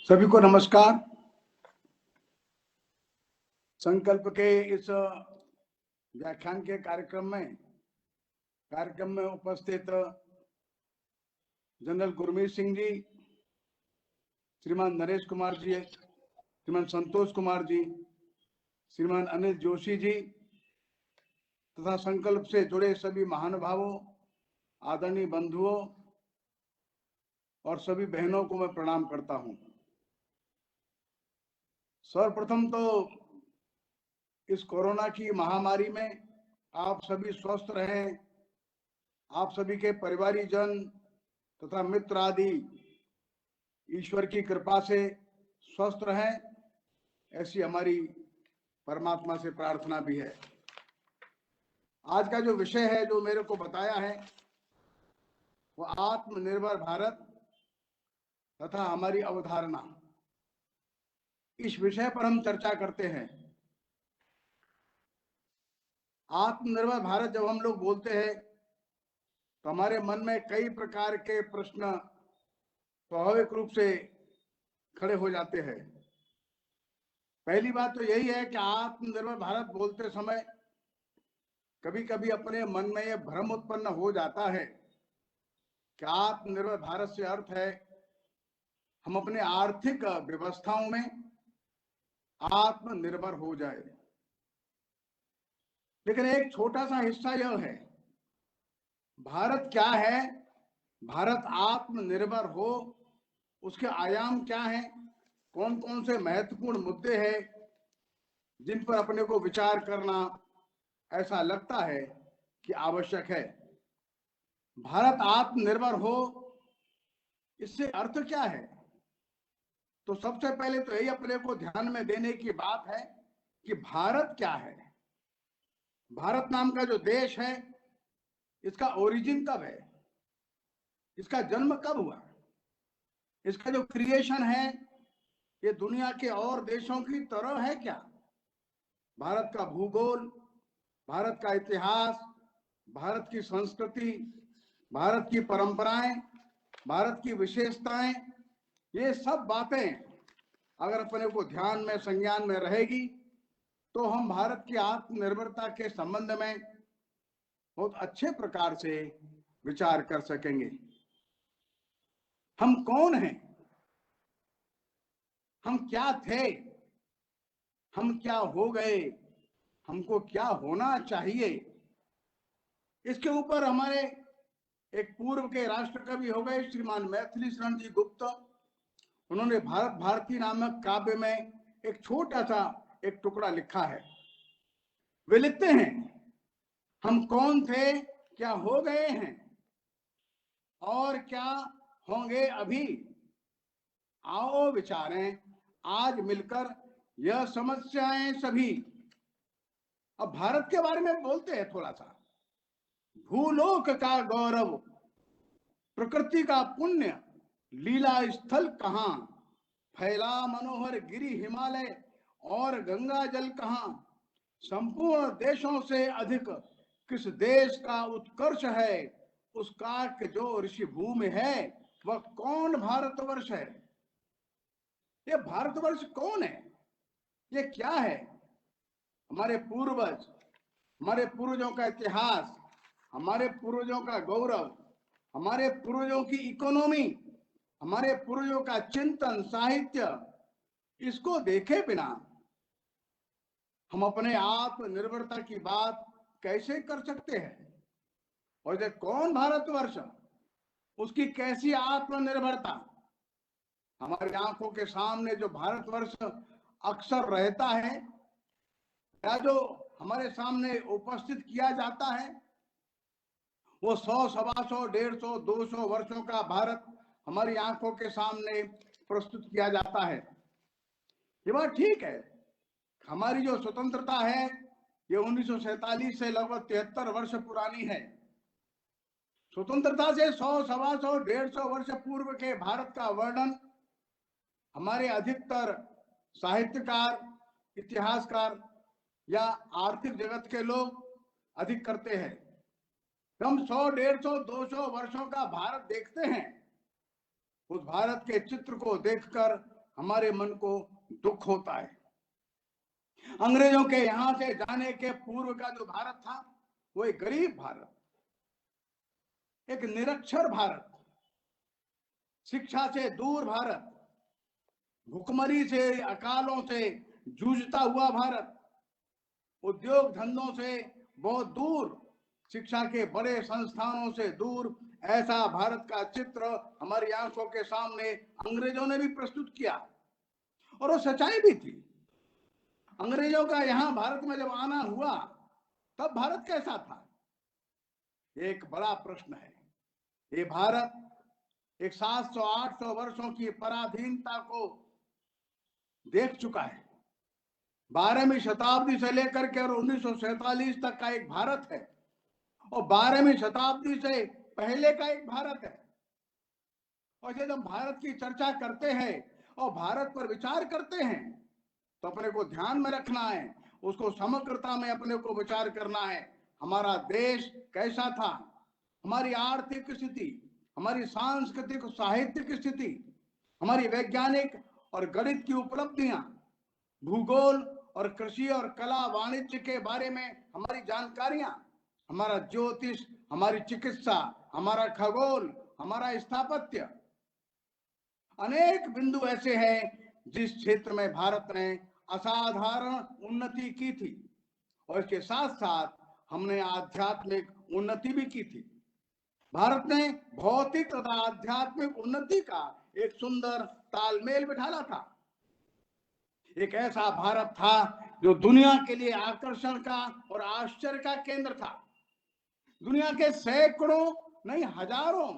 सभी को नमस्कार। संकल्प के इस व्याख्यान के कार्यक्रम में उपस्थित जनरल गुरमीत सिंह जी, श्रीमान नरेश कुमार जी, श्रीमान संतोष कुमार जी, श्रीमान अनिल जोशी जी तथा संकल्प से जुड़े सभी महानुभावों, आदरणीय बंधुओं और सभी बहनों को मैं प्रणाम करता हूं। सर्वप्रथम तो इस कोरोना की महामारी में आप सभी स्वस्थ रहें, आप सभी के परिवारीजन तथा मित्र आदि ईश्वर की कृपा से स्वस्थ रहें, ऐसी हमारी परमात्मा से प्रार्थना भी है। आज का जो विषय है जो मेरे को बताया है वो आत्मनिर्भर भारत तथा हमारी अवधारणा, इस विषय पर हम चर्चा करते हैं। आत्मनिर्भर भारत जब हम लोग बोलते हैं तो हमारे मन में कई प्रकार के प्रश्न स्वाभाविक रूप से खड़े हो जाते हैं। पहली बात तो यही है कि आत्मनिर्भर भारत बोलते समय कभी कभी अपने मन में यह भ्रम उत्पन्न हो जाता है कि आत्मनिर्भर भारत से अर्थ है हम अपने आर्थिक व्यवस्थाओं में आत्मनिर्भर हो जाए। लेकिन एक छोटा सा हिस्सा यह है, भारत क्या है, भारत आत्मनिर्भर हो उसके आयाम क्या हैं, कौन कौन से महत्वपूर्ण मुद्दे हैं जिन पर अपने को विचार करना ऐसा लगता है कि आवश्यक है। भारत आत्मनिर्भर हो इससे अर्थ क्या है? तो सबसे पहले तो यही अपने को ध्यान में देने की बात है कि भारत क्या है। भारत नाम का जो देश है इसका ओरिजिन कब है, इसका जन्म कब हुआ, इसका जो क्रिएशन है ये दुनिया के और देशों की तरह है क्या? भारत का भूगोल, भारत का इतिहास, भारत की संस्कृति, भारत की परंपराएं, भारत की विशेषताएं, ये सब बातें अगर अपने को ध्यान में संज्ञान में रहेगी तो हम भारत की आत्मनिर्भरता के संबंध में बहुत अच्छे प्रकार से विचार कर सकेंगे। हम कौन हैं, हम क्या थे, हम क्या हो गए, हमको क्या होना चाहिए, इसके ऊपर हमारे एक पूर्व के राष्ट्र कवि हो गए श्रीमान मैथिली शरण जी गुप्त, उन्होंने भारत भारती नामक काव्य में एक छोटा सा एक टुकड़ा लिखा है। वे लिखते हैं, हम कौन थे, क्या हो गए हैं और क्या होंगे अभी, आओ विचारें आज मिलकर यह समस्याएं सभी। अब भारत के बारे में बोलते हैं थोड़ा सा। भूलोक का गौरव, प्रकृति का पुण्य, लीला स्थल कहां, फैला मनोहर गिरि हिमालय और गंगा जल कहां, संपूर्ण देशों से अधिक किस देश का उत्कर्ष है, उसका जो ऋषि भूमि है वह कौन भारतवर्ष है। ये भारतवर्ष कौन है, ये क्या है? हमारे पूर्वज, हमारे पूर्वजों का इतिहास, हमारे पूर्वजों का गौरव, हमारे पूर्वजों की इकोनॉमी, हमारे पूर्वजों का चिंतन साहित्य, इसको देखे बिना हम अपने आत्मनिर्भरता की बात कैसे कर सकते हैं? और ये कौन भारतवर्ष, उसकी कैसी आत्मनिर्भरता? हमारी आंखों के सामने जो भारतवर्ष अक्सर रहता है या जो हमारे सामने उपस्थित किया जाता है वो 100, 125, 150, 200 वर्षों का भारत हमारी आंखों के सामने प्रस्तुत किया जाता है। ये बात ठीक है, हमारी जो स्वतंत्रता है ये 1947 से लगभग 73 वर्ष पुरानी है। स्वतंत्रता से 100, 125, 150 वर्ष पूर्व के भारत का वर्णन हमारे अधिकतर साहित्यकार, इतिहासकार या आर्थिक जगत के लोग अधिक करते हैं। हम 100, 150, 200 वर्षों का भारत देखते हैं, उस भारत के चित्र को देखकर हमारे मन को दुख होता है। अंग्रेजों के यहां से जाने के पूर्व का जो भारत था वो एक गरीब भारत, एक निरक्षर भारत, शिक्षा से दूर भारत, भुखमरी से, अकालों से जूझता हुआ भारत, उद्योग धंधों से बहुत दूर, शिक्षा के बड़े संस्थानों से दूर, ऐसा भारत का चित्र हमारी आंखों के सामने अंग्रेजों ने भी प्रस्तुत किया और वो सच्चाई भी थी। अंग्रेजों का यहां भारत में जब आना हुआ तब भारत कैसा था? एक बड़ा प्रश्न है। ये भारत एक 700-800 वर्षों की पराधीनता को देख चुका है। 12वीं शताब्दी से लेकर के और 1947 तक का एक भारत है और 12वीं शताब्दी से पहले का एक भारत है। और जब भारत की चर्चा करते हैं और भारत पर विचार करते हैं तो अपने को ध्यान में रखना है, उसको समग्रता में अपने को विचार करना है। हमारा देश कैसा था, हमारी आर्थिक स्थिति, हमारी सांस्कृतिक साहित्यिक स्थिति, हमारी वैज्ञानिक और गणित की उपलब्धियां, भूगोल और कृषि और कला वाणिज्य के बारे में हमारी जानकारियां, हमारा ज्योतिष, हमारी चिकित्सा, हमारा खगोल, हमारा स्थापत्य, अनेक बिंदु ऐसे हैं जिस क्षेत्र में भारत ने असाधारण उन्नति की थी और इसके साथ साथ हमने आध्यात्मिक उन्नति भी की थी। भारत ने भौतिक तथा आध्यात्मिक उन्नति का एक सुंदर तालमेल बिठाना था। एक ऐसा भारत था जो दुनिया के लिए आकर्षण का और आश्चर्य का केंद्र था। दुनिया के सैकड़ों नहीं हजारों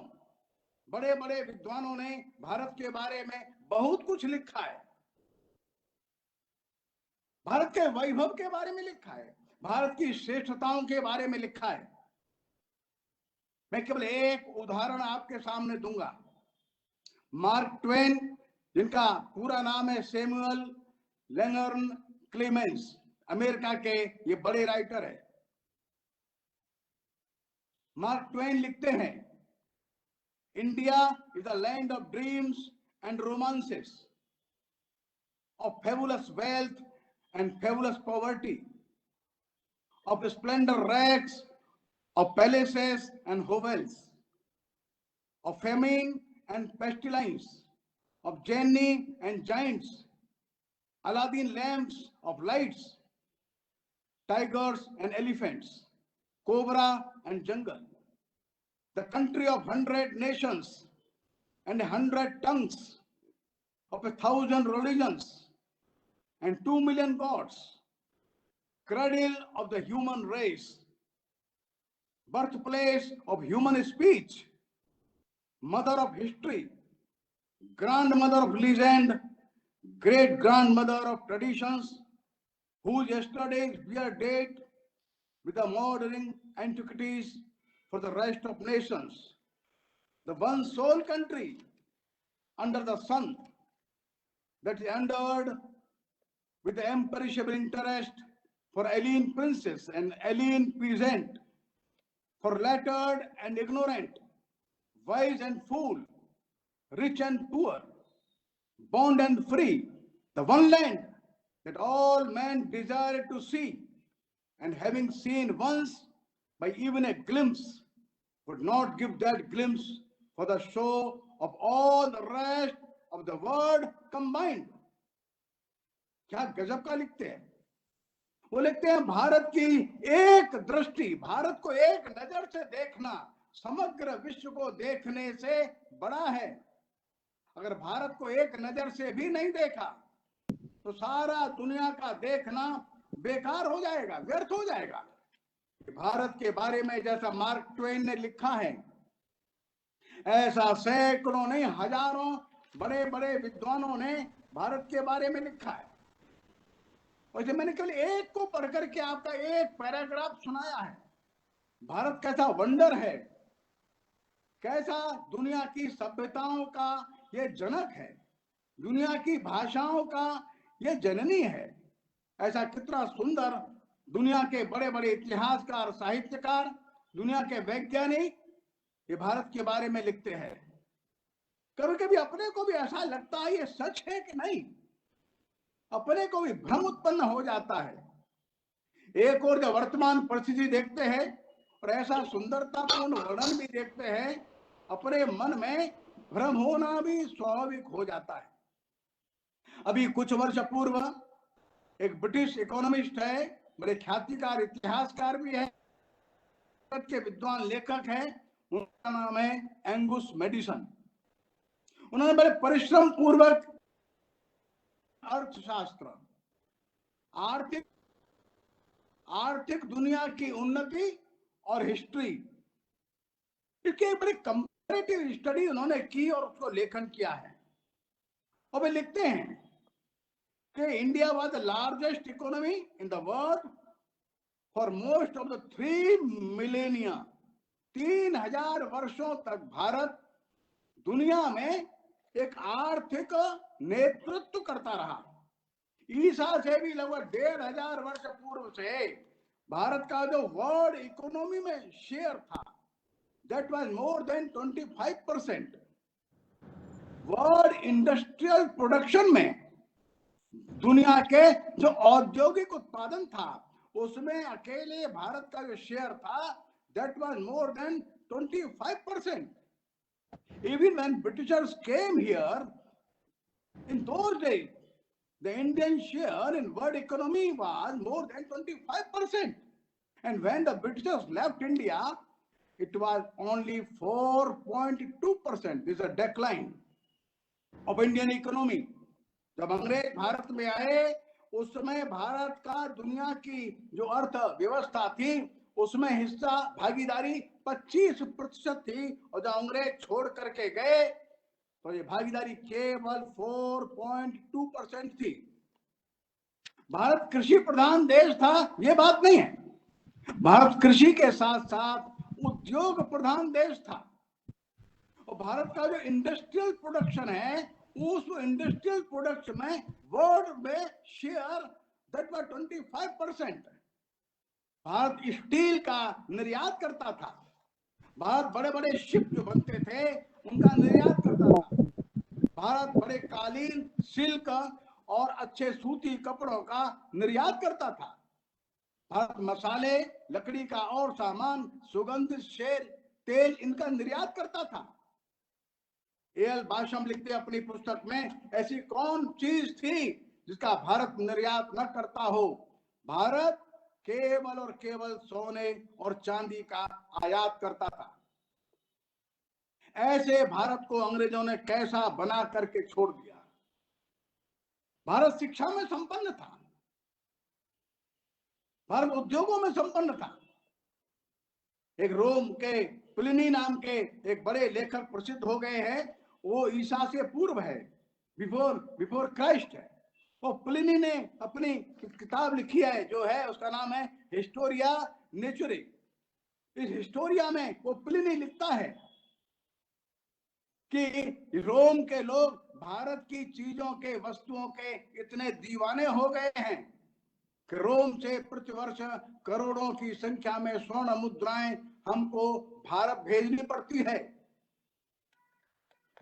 बड़े बड़े विद्वानों ने भारत के बारे में बहुत कुछ लिखा है। भारत के वैभव के बारे में लिखा है, भारत की श्रेष्ठताओं के बारे में लिखा है। मैं केवल एक उदाहरण आपके सामने दूंगा। मार्क ट्वेन, जिनका पूरा नाम है सैमुअल लैंगर्न क्लेमेंस, अमेरिका के ये बड़े राइटर है। मार्क ट्वेन लिखते हैं, India is the land of dreams and romances, of fabulous wealth and fabulous poverty, of splendor rags, of palaces and hovels, of famine and pestilence, of genii and giants, Aladdin lamps of lights, tigers and elephants, cobra and jungle, the country of 100 nations and 100 tongues, of 1,000 religions and 2 million gods, cradle of the human race, birthplace of human speech, mother of history, grandmother of legend, great grandmother of traditions, whose yesterdays bear date with the modern antiquities for the rest of nations, the one sole country under the sun that is endowed with the imperishable interest for alien princes and alien peasant, for lettered and ignorant, wise and fool, rich and poor, bond and free, the one land that all men desire to see, and having seen once by even a glimpse, would not give that glimpse for the show of all the rest of the world combined. क्या गजब का लिखते हैं। वो लिखते हैं, भारत की एक दृष्टि, भारत को एक नजर से देखना समग्र विश्व को देखने से बड़ा है। अगर भारत को एक नजर से भी नहीं देखा तो सारा दुनिया का देखना बेकार हो जाएगा, व्यर्थ हो जाएगा। भारत के बारे में जैसा मार्क ट्वेन ने लिखा है, ऐसा सैकड़ों नहीं हजारों बड़े बड़े विद्वानों ने भारत के बारे में लिखा है। वैसे मैंने केवल एक को पढ़ करके आपका एक पैराग्राफ सुनाया है। भारत कैसा वंडर है, कैसा दुनिया की सभ्यताओं का ये जनक है, दुनिया की भाषाओं का ये जननी है। ऐसा कितना सुंदर दुनिया के बड़े बड़े इतिहासकार, साहित्यकार, दुनिया के वैज्ञानिक ये भारत के बारे में लिखते हैं। कभी कभी अपने को भी ऐसा लगता है ये सच है कि नहीं, अपने को भी भ्रम उत्पन्न हो जाता है। एक और जब वर्तमान परिस्थिति देखते हैं और ऐसा सुंदरतापूर्ण वर्णन भी देखते हैं, अपने मन में भ्रम होना भी स्वाभाविक हो जाता है। अभी कुछ वर्ष पूर्व एक ब्रिटिश इकोनॉमिस्ट है, बड़े ख्यातिकार इतिहासकार भी है, के विद्वान लेखक है, उनका नाम है एंगुस मैडिसन। उन्होंने बड़े परिश्रम पूर्वक अर्थशास्त्र, आर्थिक दुनिया की उन्नति और हिस्ट्री, इसके बड़े कंपैरेटिव स्टडी उन्होंने की और उसको लेखन किया है। और वे लिखते हैं कि India was the largest economy in the world for most of the 3 millennia. 3000 वर्षों तक भारत दुनिया में एक आर्थिक नेतृत्व करता रहा। ईसा से भी लगभग 1500 वर्ष पूर्व से भारत का जो वर्ल्ड इकोनॉमी में शेयर था, that was more than 25%। World industrial production में दुनिया के जो औद्योगिक उत्पादन था, उसमें अकेले भारत का जो शेयर था, that was more than 25%। Even when Britishers came here, in those days, the Indian share in world economy was more than 25%. And when the Britishers left India, it was only 4.2%. This is a decline of Indian economy. जब अंग्रेज भारत में आए, उस समय भारत का दुनिया की जो अर्थव्यवस्था थी, उसमें हिस्सा भागीदारी 25% थी, और जब अंग्रेज छोड़ करके गए तो ये भागीदारी केवल 4.2% थी। भारत कृषि प्रधान देश था, ये बात नहीं है। भारत कृषि के साथ साथ उद्योग प्रधान देश था, और भारत का जो इंडस्ट्रियल प्रोडक्शन है, उस इंडस्ट्रियल प्रोडक्शन में वर्ल्ड में share that was 25%। Bharat steel का निर्यात करता था, भारत बड़े बड़े शिप जो बनते थे उनका निर्यात करता था, भारत बड़े कालीन, सिल्क और अच्छे सूती कपड़ों का निर्यात करता था, भारत मसाले, लकड़ी का और सामान, सुगंधित शेर, तेल, इनका निर्यात करता था। एल बाशम लिखते अपनी पुस्तक में, ऐसी कौन चीज थी जिसका भारत निर्यात न करता हो? भारत केवल और केवल सोने और चांदी का आयात करता था। ऐसे भारत को अंग्रेजों ने कैसा बना करके छोड़ दिया। भारत शिक्षा में संपन्न था, भारत उद्योगों में संपन्न था। एक रोम के प्लिनी नाम के एक बड़े लेखक प्रसिद्ध हो गए हैं, वो ईसा से पूर्व है, बिफोर क्राइस्ट है। वो प्लिनी ने अपनी किताब लिखी है, जो है उसका नाम है हिस्टोरिया नेचुरे। इस हिस्टोरिया में वो प्लिनी लिखता है कि रोम के लोग भारत की चीजों के, वस्तुओं के इतने दीवाने हो गए हैं कि रोम से प्रतिवर्ष करोड़ों की संख्या में स्वर्ण मुद्राएं हमको भारत भेजनी पड़ती है।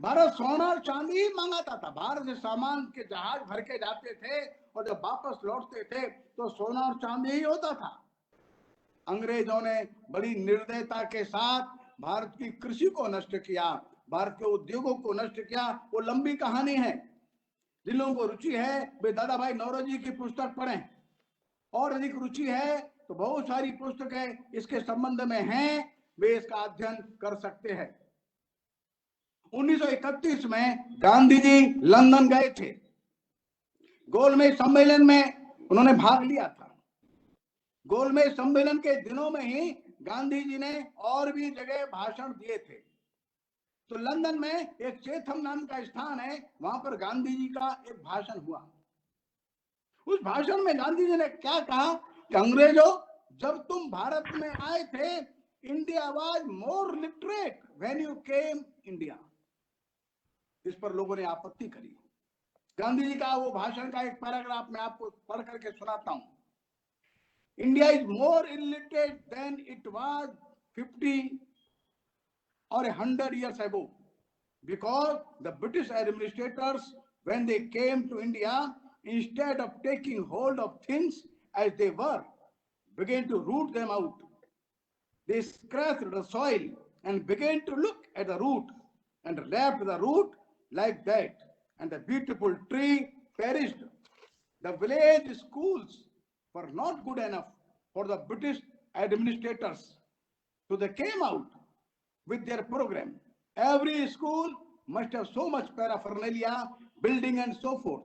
भारत स्वर्ण और चांदी ही मंगाता था। भारत से सामान के जहाज भर के जाते थे और जब वापस लौटते थे तो सोना और चांदी ही होता था। अंग्रेजों ने बड़ी निर्दयता के साथ भारत की कृषि को नष्ट किया, भारत के उद्योगों को नष्ट किया। वो लंबी कहानी है। जिन लोगों को रुचि है वे दादा भाई नौरोजी की पुस्तक पढ़ें, और अधिक रुचि है तो बहुत सारी पुस्तकें इसके संबंध में हैं, वे इसका अध्ययन कर सकते हैं। 1931 में गांधी जी लंदन गए थे, गोलमेज सम्मेलन में उन्होंने भाग लिया था। गोलमेज सम्मेलन के दिनों में ही गांधी जी ने और भी जगह भाषण दिए थे। तो लंदन में एक चेथम नाम का स्थान है, वहां पर गांधी जी का एक भाषण हुआ। उस भाषण में गांधी जी ने क्या कहा कि अंग्रेजों, जब तुम भारत में आए थे, India was more literate when you came India. इस पर लोगों ने आपत्ति करी। गांधी जी का वो भाषण का एक पैराग्राफ मैं आपको पढ़ करके सुनाता हूं। India is more illiterate than it was 50 और 100 years ago. because the British administrators, when they came to India, instead of taking hold of things as they were, began to root them out. They scratched the soil and began to look at the root and left the root like that, and the beautiful tree perished. The village schools were not good enough for the British administrators, so they came out with their program. Every school must have so much paraphernalia, building and so forth.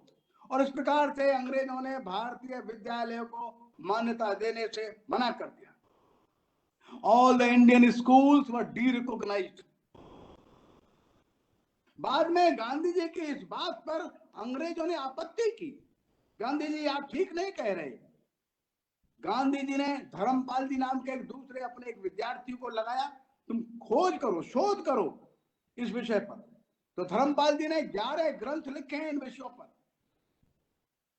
और इस प्रकार से अंग्रेजों ने भारतीय विद्यालयों को मान्यता देने से मना कर दिया. All the Indian schools were de-recognized. बाद में गांधी जी की इस बात पर अंग्रेजों ने आपत्ति की. गांधी जी आप ठीक नहीं कह रहे. गांधी जी ने धर्मपाल जी नाम के एक दूसरे अपने एक विद्यार्थी को लगाया, तुम खोज करो, शोध करो इस विषय पर. तो धर्मपाल जी ने 11 ग्रंथ लिखे हैं इन विषयों पर.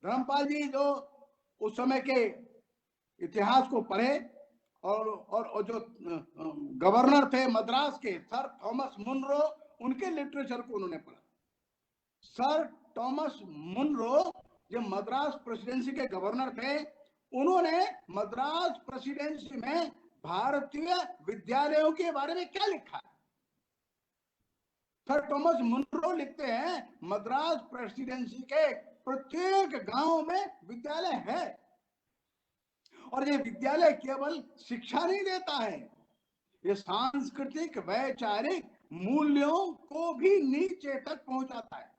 धर्मपाल जी जो उस समय के इतिहास को पढ़े और जो गवर्नर थे मद्रास के सर थॉमस मुनरो, उनके लिटरेचर को उन्होंने पढ़ा. सर थॉमस मुनरो जो मद्रास प्रेसिडेंसी के गवर्नर थे, उन्होंने मद्रास प्रेसिडेंसी में भारतीय विद्यालयों के बारे में क्या लिखा है. सर थॉमस मुनरो लिखते हैं मद्रास प्रेसिडेंसी के प्रत्येक गांव में विद्यालय है, और ये विद्यालय केवल शिक्षा नहीं देता है, ये सांस्कृतिक वैचारिक मूल्यों को भी नीचे तक पहुंचाता है.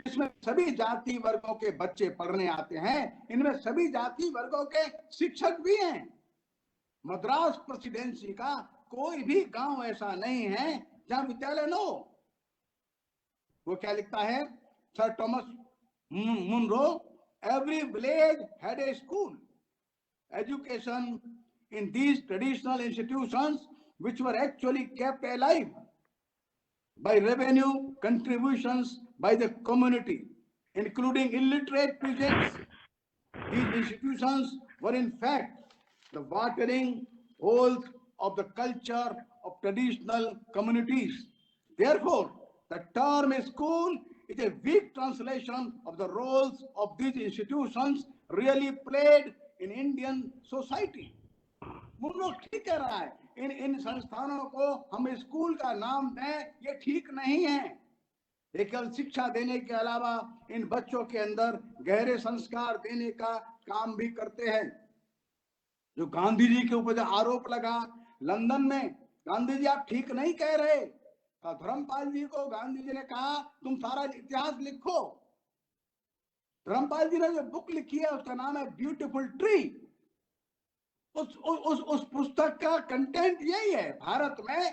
इसमें सभी जाति वर्गों के बच्चे पढ़ने आते हैं, इनमें सभी जाति वर्गों के शिक्षक भी हैं. मद्रास प्रेसिडेंसी का कोई भी गांव ऐसा नहीं है जहां विद्यालय न हो. वो क्या लिखता है sir Thomas Munro, every village had a school. Education in these traditional institutions, which were actually kept alive by revenue contributions by the community, including illiterate peasants. These institutions were in fact the watering holes of the culture of traditional communities. Therefore, the term school is a weak translation of the roles of these institutions really played in Indian society. Munro ठीक कह रहा है, इन संस्थानों को हम school का नाम दें, ये ठीक नहीं है. ये केवल शिक्षा देने के अलावा इन बच्चों के अंदर गहरे संस्कार देने का काम भी करते हैं. जो गांधी जी के ऊपर आरोप लगा लंदन में, गांधी जी आप ठीक नहीं कह रहे, तो धर्मपाल जी को गांधी जी ने कहा तुम सारा इतिहास लिखो. धर्मपाल जी ने जो बुक लिखी है उसका नाम है ब्यूटीफुल ट्री. उस पुस्तक का कंटेंट यही है, भारत में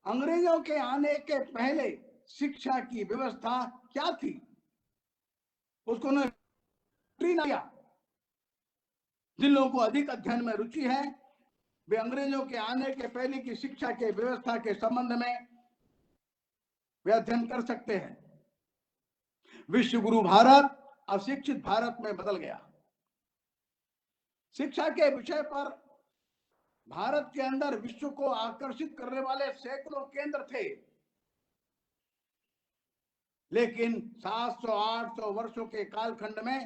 अंग्रेजों के आने के पहले शिक्षा की व्यवस्था क्या थी, उसको उन्होंने ट्री ना किया. जिन लोगों को अधिक अध्ययन में रुचि है वे अंग्रेजों के आने के पहले की शिक्षा के व्यवस्था के संबंध में वे अध्ययन कर सकते हैं. विश्व गुरु भारत अशिक्षित भारत में बदल गया. शिक्षा के विषय पर भारत के अंदर विश्व को आकर्षित करने वाले सैकड़ों केंद्र थे, लेकिन 700-800 वर्षों के कालखंड में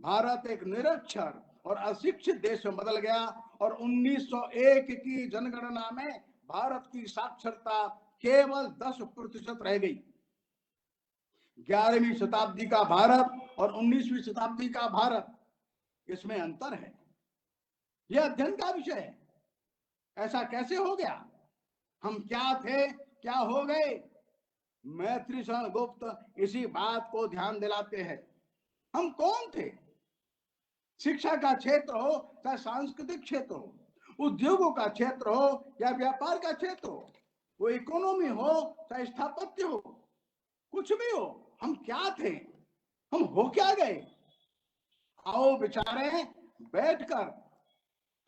भारत एक निरक्षर और अशिक्षित देश में बदल गया, और 1901 की जनगणना में भारत की साक्षरता केवल 10% रह गई. 11वीं शताब्दी का भारत और 19वीं शताब्दी का भारत, इसमें अंतर है. यह अध्ययन का विषय है. ऐसा कैसे हो गया? हम क्या थे, क्या हो गए? मैत्री शरण गुप्त इसी बात को ध्यान दिलाते हैं. हम कौन थे? शिक्षा का क्षेत्र हो चाहे सांस्कृतिक क्षेत्र हो, उद्योगों का क्षेत्र हो या व्यापार का क्षेत्र हो, वो इकोनॉमी हो चाहे स्थापत्य हो, कुछ भी हो, हम क्या थे, हम हो क्या गए? आओ विचारे बैठकर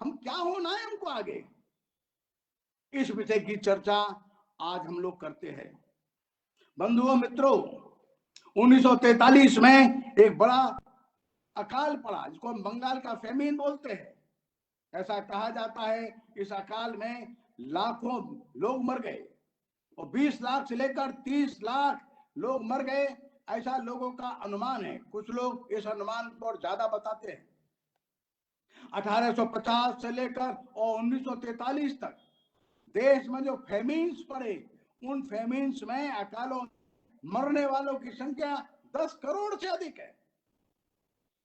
हम क्या होना है हमको आगे, इस विषय की चर्चा आज हम लोग करते हैं. बंधुओं मित्रों, 1943 में एक बड़ा अकाल पड़ा जिसको हम बंगाल का फेमिन बोलते हैं. ऐसा कहा जाता है इस अकाल में लाखों लोग मर गए. और 20 लाख से लेकर 30 लाख लोग मर गए, ऐसा लोगों का अनुमान है। कुछ लोग इस अनुमान पर ज्यादा बताते हैं। 1850 से लेकर और 1943 तक देश में जो फेमिन्स पड़े, उन फेमिन्स में अकालों मरने वालों की संख्या 10 करोड़ से अधिक है।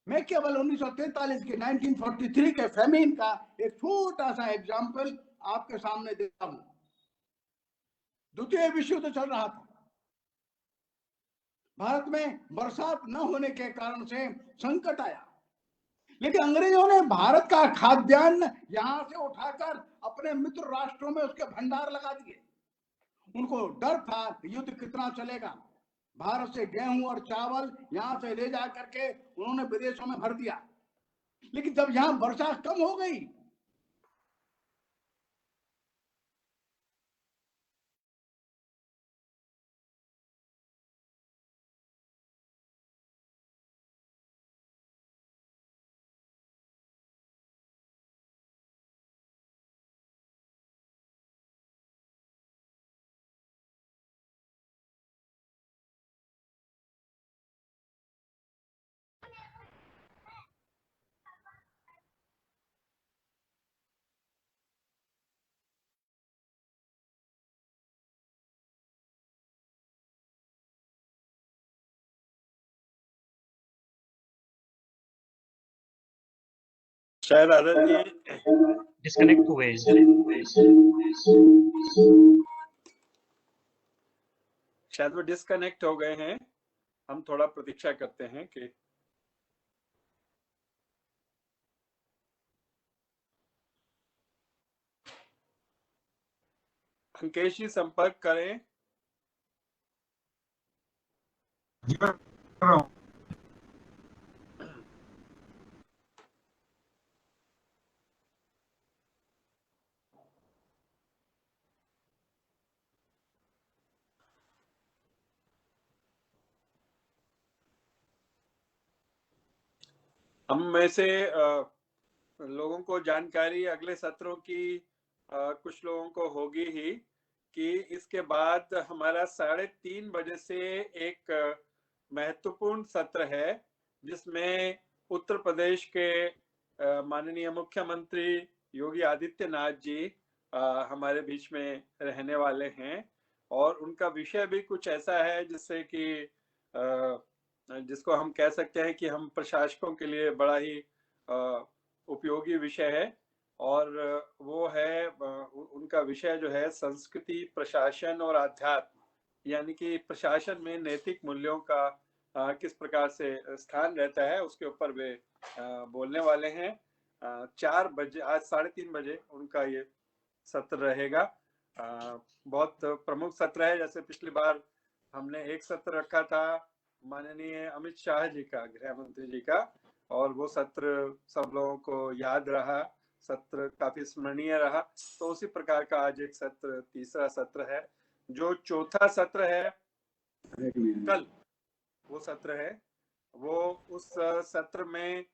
मैं केवल 1943 के 1943 के फेमिन का एक छोटा सा एग्जाम्पल आपके सामने देता हूं। द्वितीय विश्व युद्ध चल रहा था। भारत में बरसात न होने के कारण से संकट आया, लेकिन अंग्रेजों ने भारत का खाद्यान्न यहां से उठाकर अपने मित्र राष्ट्रों में उसके भंडार लगा दिए। उनको डर था कि युद्ध कितना चलेगा। भारत से गेहूं और चावल यहां से ले जा करके उन्होंने विदेशों में भर दिया। लेकिन जब यहां वर्षा कम हो गई, शायद आदर जी डिस्कनेक्ट हुए हैं। शायद वो डिस्कनेक्ट हो गए हैं। हम थोड़ा प्रतीक्षा करते हैं कि अंकेश जी संपर्क करें। हम में से लोगों को जानकारी अगले सत्रों की कुछ लोगों को होगी ही कि इसके बाद हमारा 3:30 बजे से एक महत्वपूर्ण सत्र है, जिसमें उत्तर प्रदेश के माननीय मुख्यमंत्री योगी आदित्यनाथ जी हमारे बीच में रहने वाले हैं। और उनका विषय भी कुछ ऐसा है जिससे कि जिसको हम कह सकते हैं कि हम प्रशासकों के लिए बड़ा ही उपयोगी विषय है। और वो है उनका विषय जो है संस्कृति, प्रशासन और अध्यात्म, यानी कि प्रशासन में नैतिक मूल्यों का किस प्रकार से स्थान रहता है, उसके ऊपर वे बोलने वाले हैं। 4 बजे, आज 3:30 बजे उनका ये सत्र रहेगा। बहुत प्रमुख सत्र है। जैसे पिछली बार हमने एक सत्र रखा था माननीय अमित शाह जी का, गृह मंत्री जी का, और वो सत्र सब लोगों को याद रहा, सत्र काफी स्मरणीय रहा। तो उसी प्रकार का आज एक सत्र, तीसरा सत्र है। जो चौथा सत्र है कल, वो सत्र है, वो उस सत्र में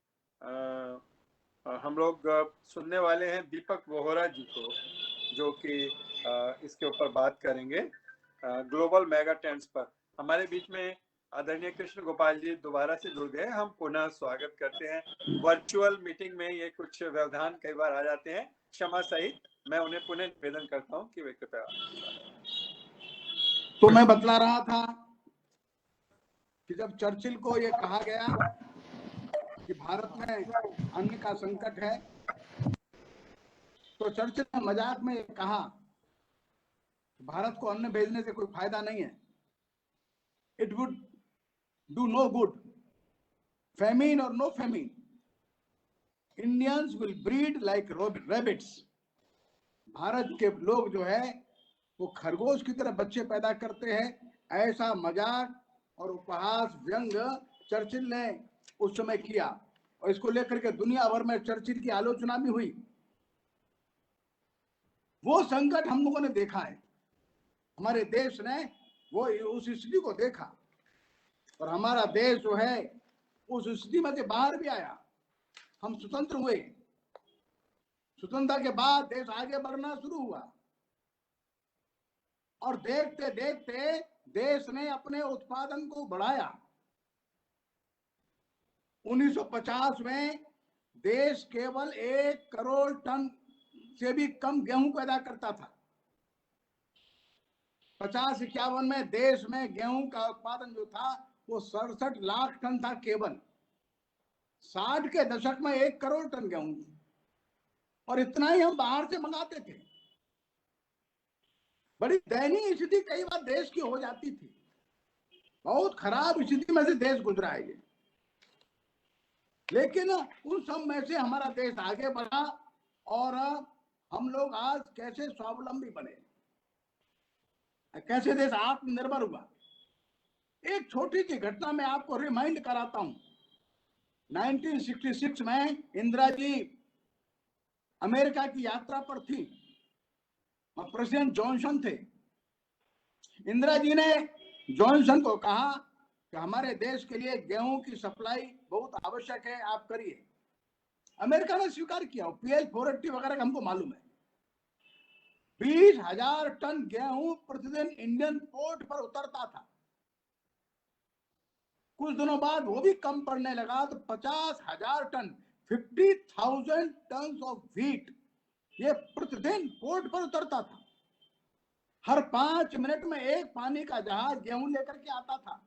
हम लोग सुनने वाले हैं दीपक वोहरा जी को, जो कि इसके ऊपर बात करेंगे ग्लोबल मेगा ट्रेंड्स पर। हमारे बीच में आदरणीय कृष्ण गोपाल जी दोबारा से जुड़ गए। हम पुनः स्वागत करते हैं। वर्चुअल मीटिंग में ये कुछ व्यवधान कई बार आ जाते हैं, क्षमा सहित मैं उन्हें पुनः निवेदन करता हूं कि वे कृपया। तो मैं बतला रहा था कि जब चर्चिल को ये कहा गया कि भारत में अन्न का संकट है, तो चर्चिल ने मजाक में कहा भारत को अन्न भेजने से कोई फायदा नहीं है, it would do no good, famine और no famine, Indians will breed like rabbits. Bharat के लोग जो है वो खरगोश की तरह बच्चे पैदा करते हैं। ऐसा मजाक और उपहास व्यंग चर्चिल ने उस समय किया, और इसको लेकर के दुनिया भर में चर्चिल की आलोचना भी हुई। वो संकट हम लोगों ने देखा है, हमारे देश ने वो उस स्थिति को देखा, और हमारा देश जो है उस स्थिति में से बाहर भी आया। हम स्वतंत्र हुए, स्वतंत्रता के बाद देश आगे बढ़ना शुरू हुआ। और देखते देखते देश ने अपने उत्पादन को बढ़ाया। 1950 में देश केवल 1 करोड़ टन से भी कम गेहूं पैदा करता था। 50-51 में देश में गेहूं का उत्पादन जो था वो 67 लाख टन था केवल। 60 के दशक में 1 करोड़ टन गेहूं, और इतना ही हम बाहर से मंगाते थे। बड़ी दयनीय स्थिति कई बार देश की हो जाती थी। बहुत खराब स्थिति में से देश गुजरा है ये। लेकिन उन सब में से हमारा देश आगे बढ़ा और हम लोग आज कैसे स्वावलंबी बने, कैसे देश आत्मनिर्भर हुआ। एक छोटी सी घटना में आपको रिमाइंड कराता हूं। 1966 में इंदिरा जी अमेरिका की यात्रा पर थी, प्रेसिडेंट जॉनसन थे। इंदिरा जी ने जॉनसन को कहा कि हमारे देश के लिए गेहूं की सप्लाई बहुत आवश्यक है, आप करिए। अमेरिका ने स्वीकार किया। PH 480 वगैरह का हमको मालूम है। 20,000 टन गेहूं प्रतिदिन इंडियन पोर्ट पर उतरता था। कुछ दिनों बाद वो भी कम पड़ने लगा तो 50,000 टन 50,000 टन ऑफ व्हीट ये प्रतिदिन पोर्ट पर उतरता था। हर 5 मिनट में एक पानी का जहाज गेहूं लेकर के आता था।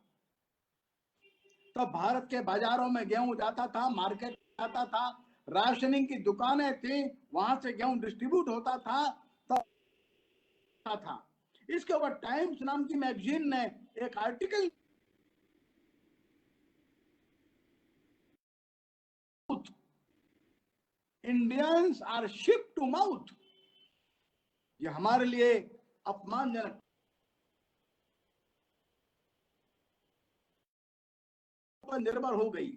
तो भारत के बाजारों में गेहूं जाता था, मार्केट जाता था, राशनिंग की दुकानें थी, वहां से गेहूं डिस्ट्रीब्यूट होता था। था इसके ऊपर टाइम्स नाम की मैगजीन ने एक article, Indians are ship to mouth, ये हमारे लिए अपमानजनक। निर्भर हो गई।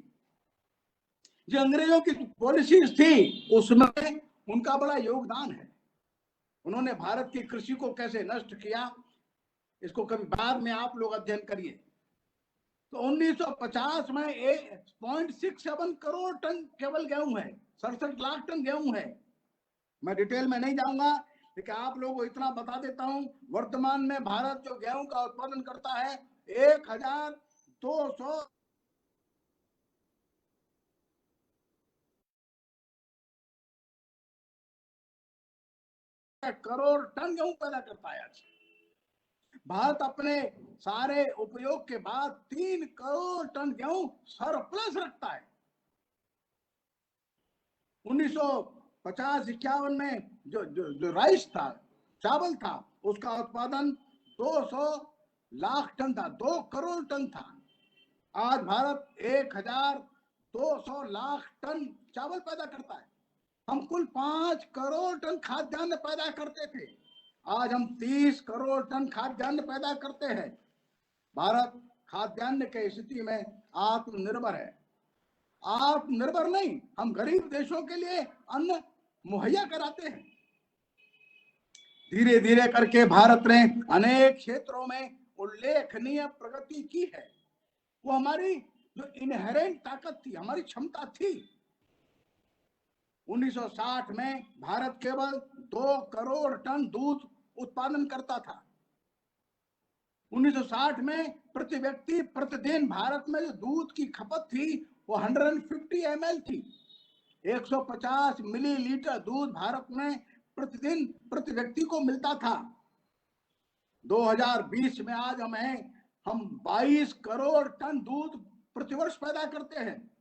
जो अंग्रेजों की पॉलिसीज थी उसमें उनका बड़ा योगदान है। उन्होंने भारत की कृषि को कैसे नष्ट किया, इसको कभी बाद में आप लोग अध्ययन करिए। तो 1950 में 0.67 करोड़ टन केवल गेहूं है, 67 लाख टन गेहूं है। मैं डिटेल में नहीं जाऊंगा, लेकिन आप लोगों को इतना बता देता हूं, वर्तमान में भारत जो गेहूं का उत्पादन करता है 1,200 करोड़ टन गेहूं पैदा करता है। आज भारत अपने सारे उपयोग के बाद 3 करोड़ टन गेहूं सरप्लस रखता है। 1950-51 में जो राइस था, चावल था, उसका उत्पादन 200 लाख टन था, 2 करोड़ टन था। आज भारत 1,200 लाख टन चावल पैदा करता है। हम कुल 5 करोड़ टन खाद्यान्न पैदा करते थे, आज हम 30 करोड़ टन खाद्यान्न पैदा करते हैं। भारत खाद्यान्न की स्थिति में आत्मनिर्भर है। आत्मनिर्भर नहीं, हम गरीब देशों के लिए अन्न मुहैया कराते हैं। धीरे धीरे करके भारत ने अनेक क्षेत्रों में उल्लेखनीय प्रगति की है। वो हमारी जो इनहेरेंट ताकत थी, हमारी क्षमता थी। 1960 में भारत केवल 2 करोड़ टन दूध उत्पादन करता था। 1960 में प्रति व्यक्ति प्रतिदिन भारत में जो दूध की खपत थी वो 150 ml थी। 150 मिलीलीटर दूध भारत में प्रतिदिन प्रति व्यक्ति को मिलता था। 2020 में आज हम 22 करोड़ टन दूध प्रतिवर्ष पैदा करते हैं,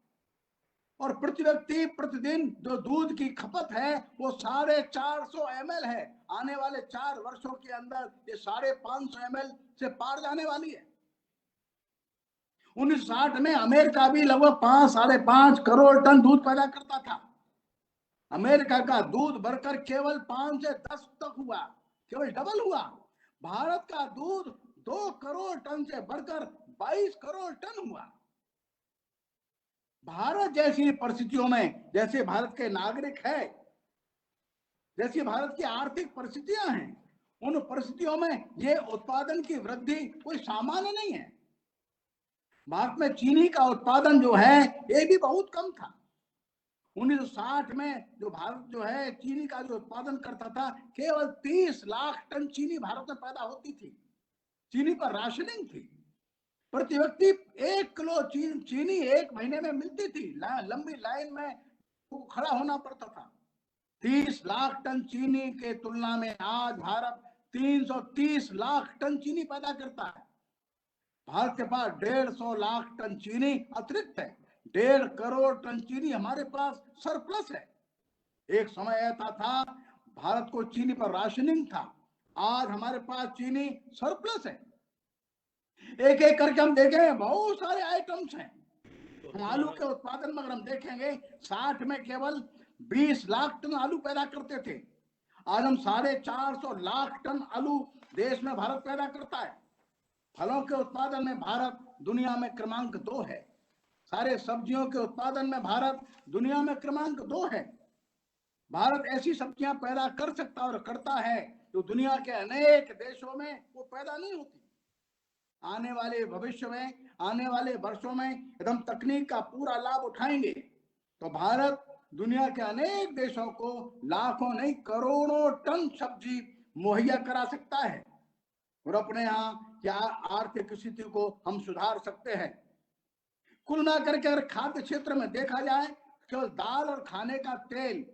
और प्रति व्यक्ति प्रतिदिन जो दूध की खपत है वो 450 ml है। आने वाले 4 वर्षों के अंदर ये 550 ml से पार जाने वाली है। 1960 में अमेरिका भी लगभग 5-5.5 करोड़ टन दूध पैदा करता था। अमेरिका का दूध बढ़कर केवल 5 से 10 तक हुआ, केवल डबल हुआ। भारत का दूध 2 करोड़ टन से बढ़कर 22 करोड़ टन हुआ। भारत जैसी परिस्थितियों में, जैसे भारत के नागरिक है, जैसी भारत की आर्थिक परिस्थितियां हैं, उन परिस्थितियों में ये उत्पादन की वृद्धि कोई सामान्य नहीं है। भारत में चीनी का उत्पादन जो है ये भी बहुत कम था। 1960 में जो भारत जो है चीनी का जो उत्पादन करता था, केवल 30 लाख टन चीनी भारत में पैदा होती थी। चीनी पर राशनिंग थी। प्रति व्यक्ति 1 किलो चीनी 1 महीने में मिलती थी। लंबी लाइन में खड़ा होना पड़ता था। 30 लाख टन चीनी के तुलना में आज भारत 330 लाख टन चीनी पैदा करता है। भारत के पास 150 लाख टन चीनी अतिरिक्त है। 1.5 करोड़ टन चीनी हमारे पास सरप्लस है। एक समय ऐसा था भारत को चीनी पर राशनिंग था, आज हमारे पास चीनी सरप्लस है। एक एक करके हम देखेंगे, बहुत सारे आइटम्स हैं। हम आलू के उत्पादन में अगर हम देखेंगे, 60 में केवल 20 लाख टन आलू पैदा करते थे। आज हम 450 लाख टन आलू देश में भारत पैदा करता है। फलों के उत्पादन में भारत दुनिया में क्रमांक 2 है। सारे सब्जियों के उत्पादन में भारत दुनिया में क्रमांक 2 है। भारत ऐसी सब्जियां पैदा कर सकता और करता है जो दुनिया के अनेक देशों में वो पैदा नहीं होती। आने वाले भविष्य में, आने वाले वर्षों में यदि हम तकनीक का पूरा लाभ उठाएंगे तो भारत दुनिया के अनेक देशों को लाखों नहीं करोड़ों टन सब्जी मुहैया करा सकता है और अपने यहाँ क्या आर्थिक स्थिति को हम सुधार सकते हैं। कुल ना करके अगर खाद्य क्षेत्र में देखा जाए, केवल दाल और खाने का तेल,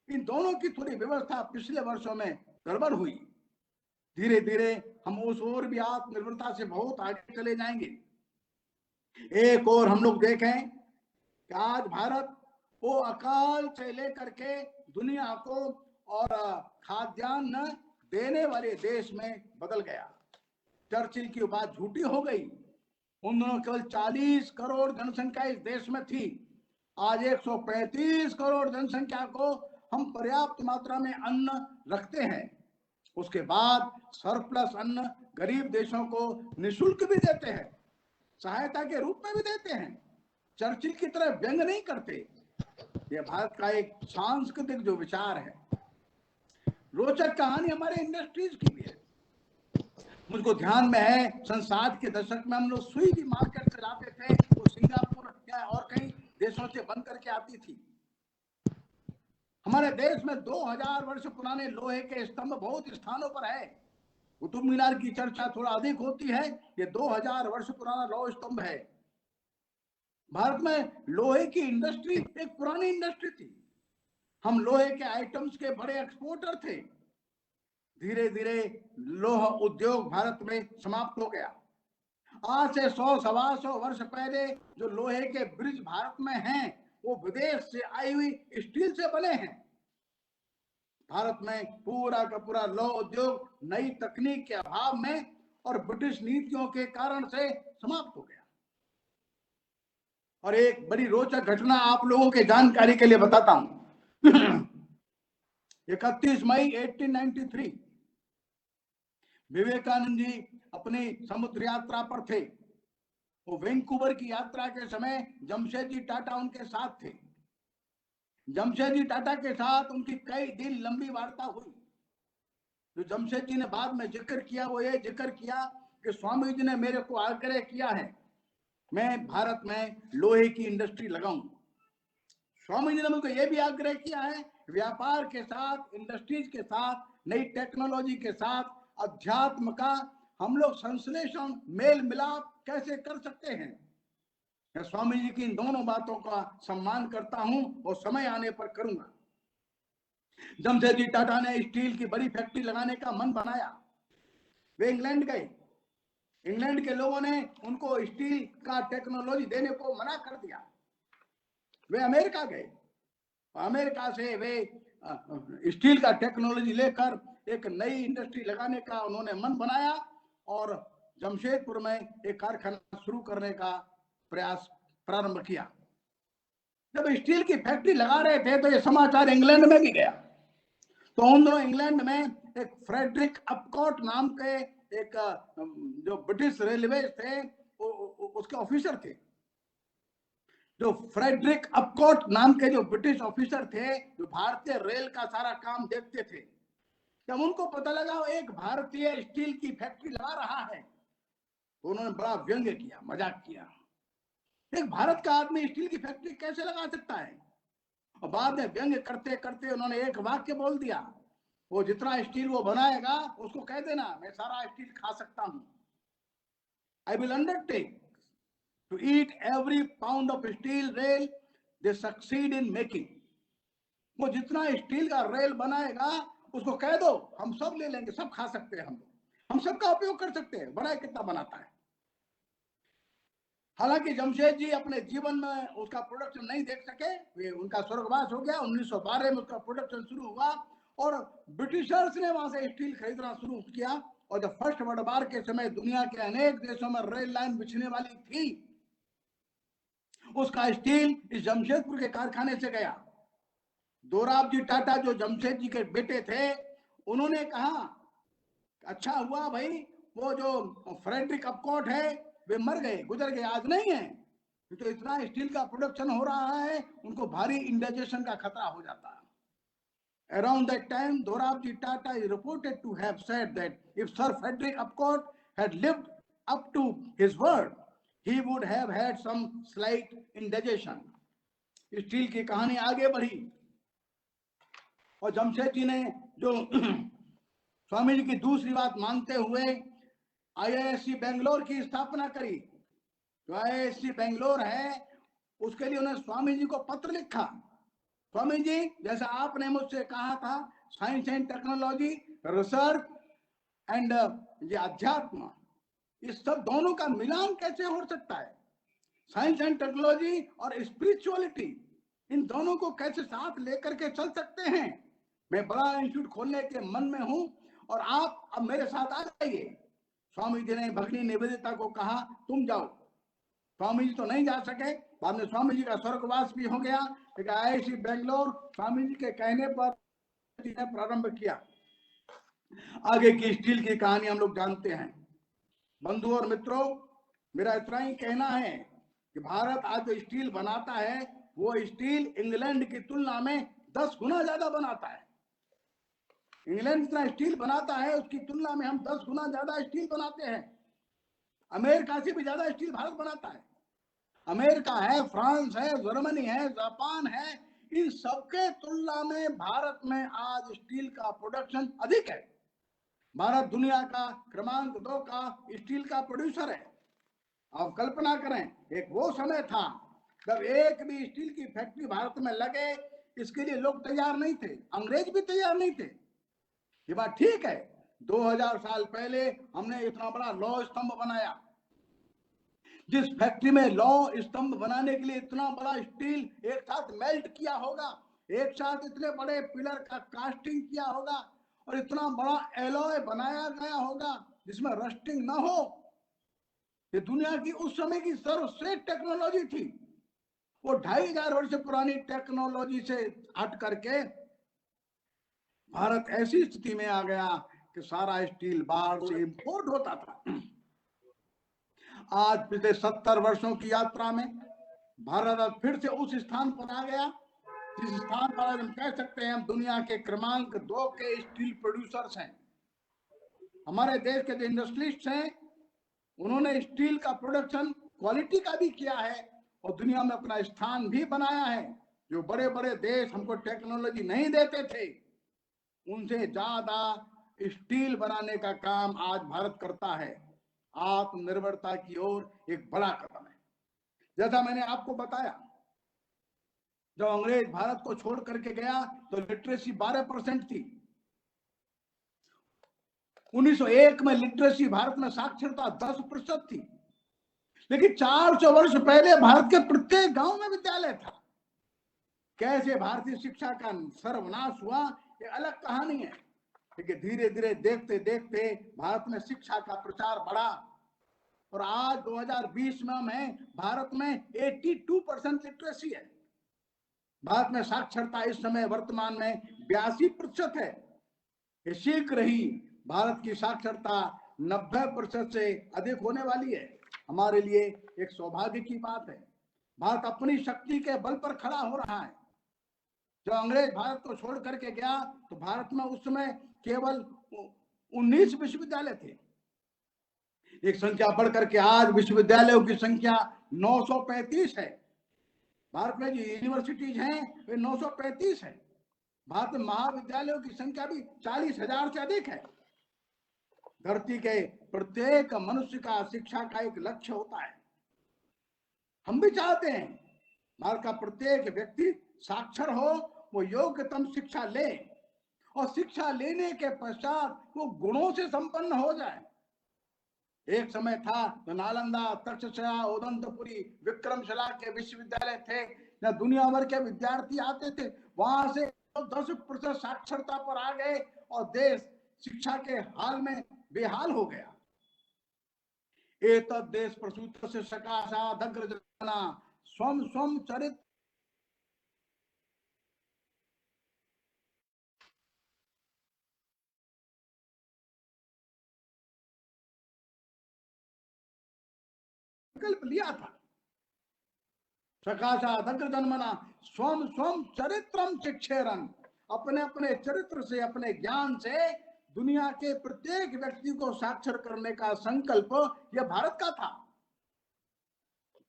इन दोनों की थोड़ी व्यवस्था पिछले वर्षों में गड़बड़ हुई। धीरे धीरे हम उस ओर भी आत्मनिर्भरता से बहुत आगे चले जाएंगे। एक और हम लोग देखें कि आज भारत वो अकाल से लेकर के दुनिया को और खाद्यान्न देने वाले देश में बदल गया। चर्चिल की बात झूठी हो गई। उन दोनों केवल 40 करोड़ जनसंख्या इस देश में थी। आज 135 करोड़ जनसंख्या को हम पर्याप्त मात्रा में अन्न रखते हैं। उसके बाद सरप्लस अन्न गरीब देशों को निःशुल्क भी देते हैं, सहायता के रूप में भी देते हैं। चर्चिल की तरह व्यंग नहीं करते। यह भारत का एक सांस्कृतिक जो विचार है। रोचक कहानी हमारे इंडस्ट्रीज की भी है। मुझको ध्यान में है, सन 60 के दशक में हम लोग सुई भी मार्केट से लाते थे, वो सिंगापुर या और कई देशों से बन करके आती थी। हमारे देश में 2000 वर्ष पुराने लोहे के स्तंभ बहुत स्थानों पर है। कुतुब मीनार की चर्चा थोड़ा अधिक होती है। ये 2000 वर्ष पुराना लौह स्तंभ है। भारत में लोहे की इंडस्ट्री एक पुरानी इंडस्ट्री थी। हम लोहे के आइटम्स के बड़े एक्सपोर्टर थे। धीरे धीरे लोह उद्योग भारत में समाप्त हो गया। आज से 100-125 वर्ष पहले जो लोहे के ब्रिज भारत में हैं, वो विदेश से आई हुई स्टील से बने हैं। भारत में पूरा का पूरा लौह उद्योग नई तकनीक के अभाव में और ब्रिटिश नीतियों के कारण से समाप्त हो गया। और एक बड़ी रोचक घटना आप लोगों के जानकारी के लिए बताता हूं। 31 मई 1893 विवेकानंद जी अपनी समुद्र यात्रा पर थे। वो वैंकूवर की यात्रा के समय जमशेदजी टाटा उनके साथ थे। जमशेदजी टाटा के साथ उनकी कई दिन लंबी वार्ता हुई। जो जमशेद जी ने बाद में जिक्र किया, वो ये जिक्र किया कि स्वामी जी ने मेरे को आग्रह किया है मैं भारत में लोहे की इंडस्ट्री लगाऊं। स्वामी जी ने मुझको ये भी आग्रह किया है व्यापार के साथ, इंडस्ट्रीज के साथ, नई टेक्नोलॉजी के साथ अध्यात्म का हम लोग संश्लेषण, मेल मिलाप कैसे कर सकते हैं। मैं स्वामी जी की इन दोनों बातों का सम्मान करता हूं और समय आने पर करूंगा। जमशेदजी टाटा ने स्टील की बड़ी फैक्ट्री लगाने का मन बनाया। वे इंग्लैंड गए। इंग्लैंड के लोगों ने उनको स्टील का टेक्नोलॉजी देने को मना कर दिया। वे अमेरिका गए। अमेरिका से वे स्टील का टेक्नोलॉजी लेकर एक नई इंडस्ट्री लगाने का उन्होंने मन बनाया और जमशेदपुर में एक कारखाना शुरू करने का प्रयास प्रारंभ किया। जब स्टील की फैक्ट्री लगा रहे थे तो ये समाचार इंग्लैंड में भी गया। तो उन दोनों इंग्लैंड में एक फ्रेडरिक अपकॉट नाम के एक जो ब्रिटिश रेलवे थे उसके ऑफिसर थे। जो फ्रेडरिक अपकॉट नाम के जो ब्रिटिश ऑफिसर थे, जो भारतीय रेल का सारा काम देखते थे, जब उनको पता लगा एक भारतीय स्टील की फैक्ट्री लगा रहा है तो उन्होंने बड़ा व्यंग्य किया, मजाक किया। एक भारत का आदमी स्टील की फैक्ट्री कैसे लगा सकता है। और बाद में व्यंग्य करते करते उन्होंने एक वाक्य बोल दिया, वो जितना स्टील वो बनाएगा उसको कह देना मैं सारा स्टील खा सकता हूं। I will undertake to eat every pound of steel rail they succeed in making. वो जितना स्टील का रेल बनाएगा उसको कह दो हम सब ले लेंगे, सब खा सकते हैं, हम सबका उपयोग कर सकते हैं, बड़ा कितना बनाता है। हालांकि जमशेद जी अपने जीवन में उसका प्रोडक्शन नहीं देख सके, वे उनका स्वर्गवास हो गया। 1912 में उसका प्रोडक्शन शुरू हुआ और ब्रिटिशर्स ने वहां से स्टील खरीदना शुरू किया। और जब फर्स्ट वर्ल्ड वॉर के समय दुनिया के अनेक देशों में रेल लाइन बिछने वाली थी, उसका स्टील इस जमशेदपुर के कारखाने से गया। दोराबजी टाटा जो जमशेद जी के बेटे थे, उन्होंने कहा अच्छा हुआ भाई वो जो फ्रेडरिक अपकॉट है वे मर गए, गुजर गए, आज नहीं है। तो इतना स्टील का प्रोडक्शन हो रहा है, उनको भारी इंडाइजेशन का खतरा हो जाता है। Around that time, Dorabji Tata is reported to have said that if Sir Frederick Apcote had lived up to his word, he would have had some slight indigestion. Steel की कहानी आगे बढ़ी और जमशेद जी ने जो स्वामी जी की दूसरी बात मानते हुए IISc बेंगलोर की स्थापना करी। जो IISc बेंगलोर है उसके लिए उन्होंने स्वामी जी को पत्र लिखा। स्वामी जी, जैसा आपने मुझसे कहा था science and technology, research and ये अध्यात्म, इस सब दोनों का मिलान कैसे हो सकता है? साइंस एंड टेक्नोलॉजी और स्पिरिचुअलिटी, इन दोनों को कैसे साथ लेकर के चल सकते हैं? मैं बड़ा इंस्टीट्यूट खोलने के मन में हूं और आप अब मेरे साथ आ जाइए। स्वामी जी ने भगिनी निवेदिता को कहा तुम जाओ। स्वामी जी तो नहीं जा सके, बाद में स्वामी जी का स्वर्गवास भी हो गया, लेकिन IISc बेंगलोर स्वामी जी के कहने पर प्रारंभ किया। आगे की स्टील की कहानी हम लोग जानते हैं। बंधु और मित्रों, मेरा इतना ही कहना है कि भारत आज जो स्टील बनाता है वो स्टील इंग्लैंड की तुलना में 10 गुना ज्यादा बनाता है। इंग्लैंड जितना स्टील बनाता है उसकी तुलना में हम 10 गुना ज्यादा स्टील बनाते हैं। अमेरिका से भी ज्यादा स्टील भारत बनाता है। अमेरिका है, फ्रांस है, जर्मनी है, जापान है, इन सबके तुलना में भारत में आज स्टील का प्रोडक्शन अधिक है। भारत दुनिया का क्रमांक 2 का स्टील का प्रोड्यूसर है। आप कल्पना करें, एक वो समय था जब एक भी स्टील की फैक्ट्री भारत में लगे इसके लिए लोग तैयार नहीं थे, अंग्रेज भी तैयार नहीं थे। ये बात ठीक है, 2000 साल पहले हमने इतना बड़ा लौह स्तंभ बनाया। जिस फैक्ट्री में लौह स्तंभ बनाने के लिए इतना बड़ा स्टील एक साथ मेल्ट किया होगा, एक साथ इतने बड़े पिलर का कास्टिंग किया होगा और इतना बड़ा एलॉय बनाया गया होगा जिसमें रस्टिंग ना हो, ये दुनिया की उस समय की सर्वश्रेष्ठ टेक्नोलॉजी थी। वो 2500 वर्ष पुरानी टेक्नोलॉजी से हट करके भारत ऐसी स्थिति में आ गया कि सारा स्टील बाहर से इंपोर्ट होता था। आज पिछले 70 वर्षों की यात्रा में भारत आज फिर से उस स्थान पर आ गया जिस स्थान पर आज हम कह सकते हैं हम दुनिया के क्रमांक 2 के स्टील प्रोड्यूसर्स हैं। हमारे देश के जो इंडस्ट्रियलिस्ट हैं उन्होंने स्टील का प्रोडक्शन क्वालिटी का भी किया है और दुनिया में अपना स्थान भी बनाया है। जो बड़े बड़े देश हमको टेक्नोलॉजी नहीं देते थे उनसे ज्यादा स्टील बनाने का काम आज भारत करता है। आत्मनिर्भरता की ओर एक बड़ा कदम है। जैसा मैंने आपको बताया, जब अंग्रेज भारत को छोड़ करके गया तो लिटरेसी 12% थी। 1901 में लिटरेसी भारत में साक्षरता 10% थी, लेकिन 400 वर्ष पहले भारत के प्रत्येक गांव में विद्यालय था। कैसे भारतीय शिक्षा का सर्वनाश हुआ ये अलग कहानी है, लेकिन धीरे धीरे देखते देखते भारत में शिक्षा का प्रचार बढ़ा और आज 2020 में हम हैं, भारत में 82% लिटरेसी है। भारत में साक्षरता इस समय वर्तमान में 82% है। ये शीघ्र ही भारत की साक्षरता 90% से अधिक होने वाली है। हमारे लिए एक सौभाग्य की बात है। भारत अपनी शक्ति के बल पर खड़ा हो रहा है। जब अंग्रेज भारत को छोड़ करके गया तो भारत में उस समय केवल 19 विश्वविद्यालय थे। एक संख्या बढ़कर के आज विश्वविद्यालयों की संख्या 935 है। भारत में जो यूनिवर्सिटीज हैं वे 935 है। भारत में महाविद्यालयों की संख्या भी 40,000 से अधिक है। धरती के प्रत्येक मनुष्य का शिक्षा का एक लक्ष्य होता है। हम भी चाहते हैं भारत का प्रत्येक व्यक्ति साक्षर हो, वो योग्यतम शिक्षा ले और शिक्षा लेने के पश्चात वो गुणों से संपन्न हो जाए। एक समय था तो नालंदा, तक्षशिला, उदंतपुरी, विक्रमशिला के विश्वविद्यालय थे, जहाँ दुनिया भर के विद्यार्थी आते थे। वहां से 10% साक्षरता पर आ गए और देश शिक्षा के हाल में बेहाल हो गया। एतद् देश प्रसूत से सकाशादग्रजना स्वम स्वम चरित विकल्प लिया था। सकाशादग्र जन्मना स्वम स्वम चरित्रम शिक्षेरन, अपने अपने चरित्र से, अपने ज्ञान से दुनिया के प्रत्येक व्यक्ति को साक्षर करने का संकल्प यह भारत का था।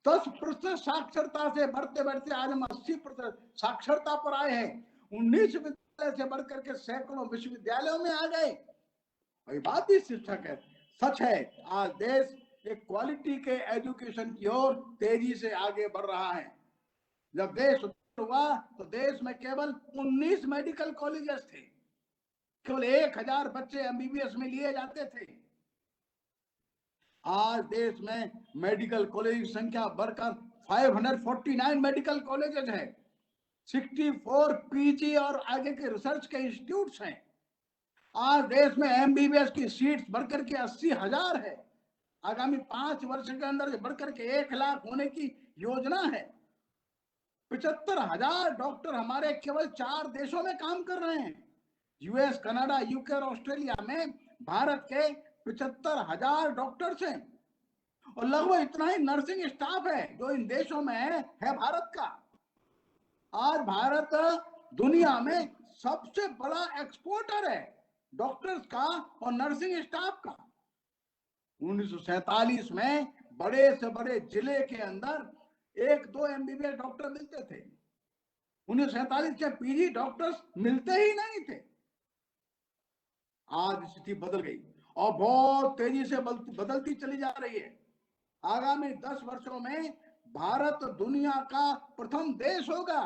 10% साक्षरता से बढ़ते बढ़ते आज हम 80% साक्षरता पर आए हैं। 19 विद्यालय से बढ़कर के सैकड़ों विश्वविद्यालयों में आ गए। वही बात ही शिक्षक है, सच है। आज देश एक क्वालिटी के एजुकेशन की ओर तेजी से आगे बढ़ रहा है। जब देश हुआ तो देश में केवल 19 मेडिकल कॉलेजेस थे, केवल 1000 बच्चे एमबीबीएस में लिए जाते थे। आज देश में मेडिकल कॉलेज की संख्या बढ़कर 549 मेडिकल कॉलेजेस है। 64 पीजी और आगे के रिसर्च के इंस्टीट्यूट्स हैं। आज देश में एमबीबीएस की सीट्स बढ़कर के 80,000 है। आगामी 5 वर्ष के अंदर बढ़कर के 1 लाख होने की योजना है। 75,000 डॉक्टर हमारे केवल 4 देशों में काम कर रहे हैं, यूएस, कनाडा, यूके और ऑस्ट्रेलिया में भारत के 75,000 डॉक्टर्स हैं और लगभग इतना ही नर्सिंग स्टाफ है जो इन देशों में है भारत का। आज भारत दुनिया में सबसे बड़ा एक्सपोर्टर है डॉक्टर्स का और नर्सिंग स्टाफ का। 1947 में बड़े से बड़े जिले के अंदर 1-2 एमबीबीएस डॉक्टर मिलते थे। 1947 से पीजी डॉक्टर्स मिलते ही नहीं थे। आज स्थिति बदल गई और बहुत तेजी से बदलती चली जा रही है। आगामी 10 वर्षों में भारत दुनिया का प्रथम देश होगा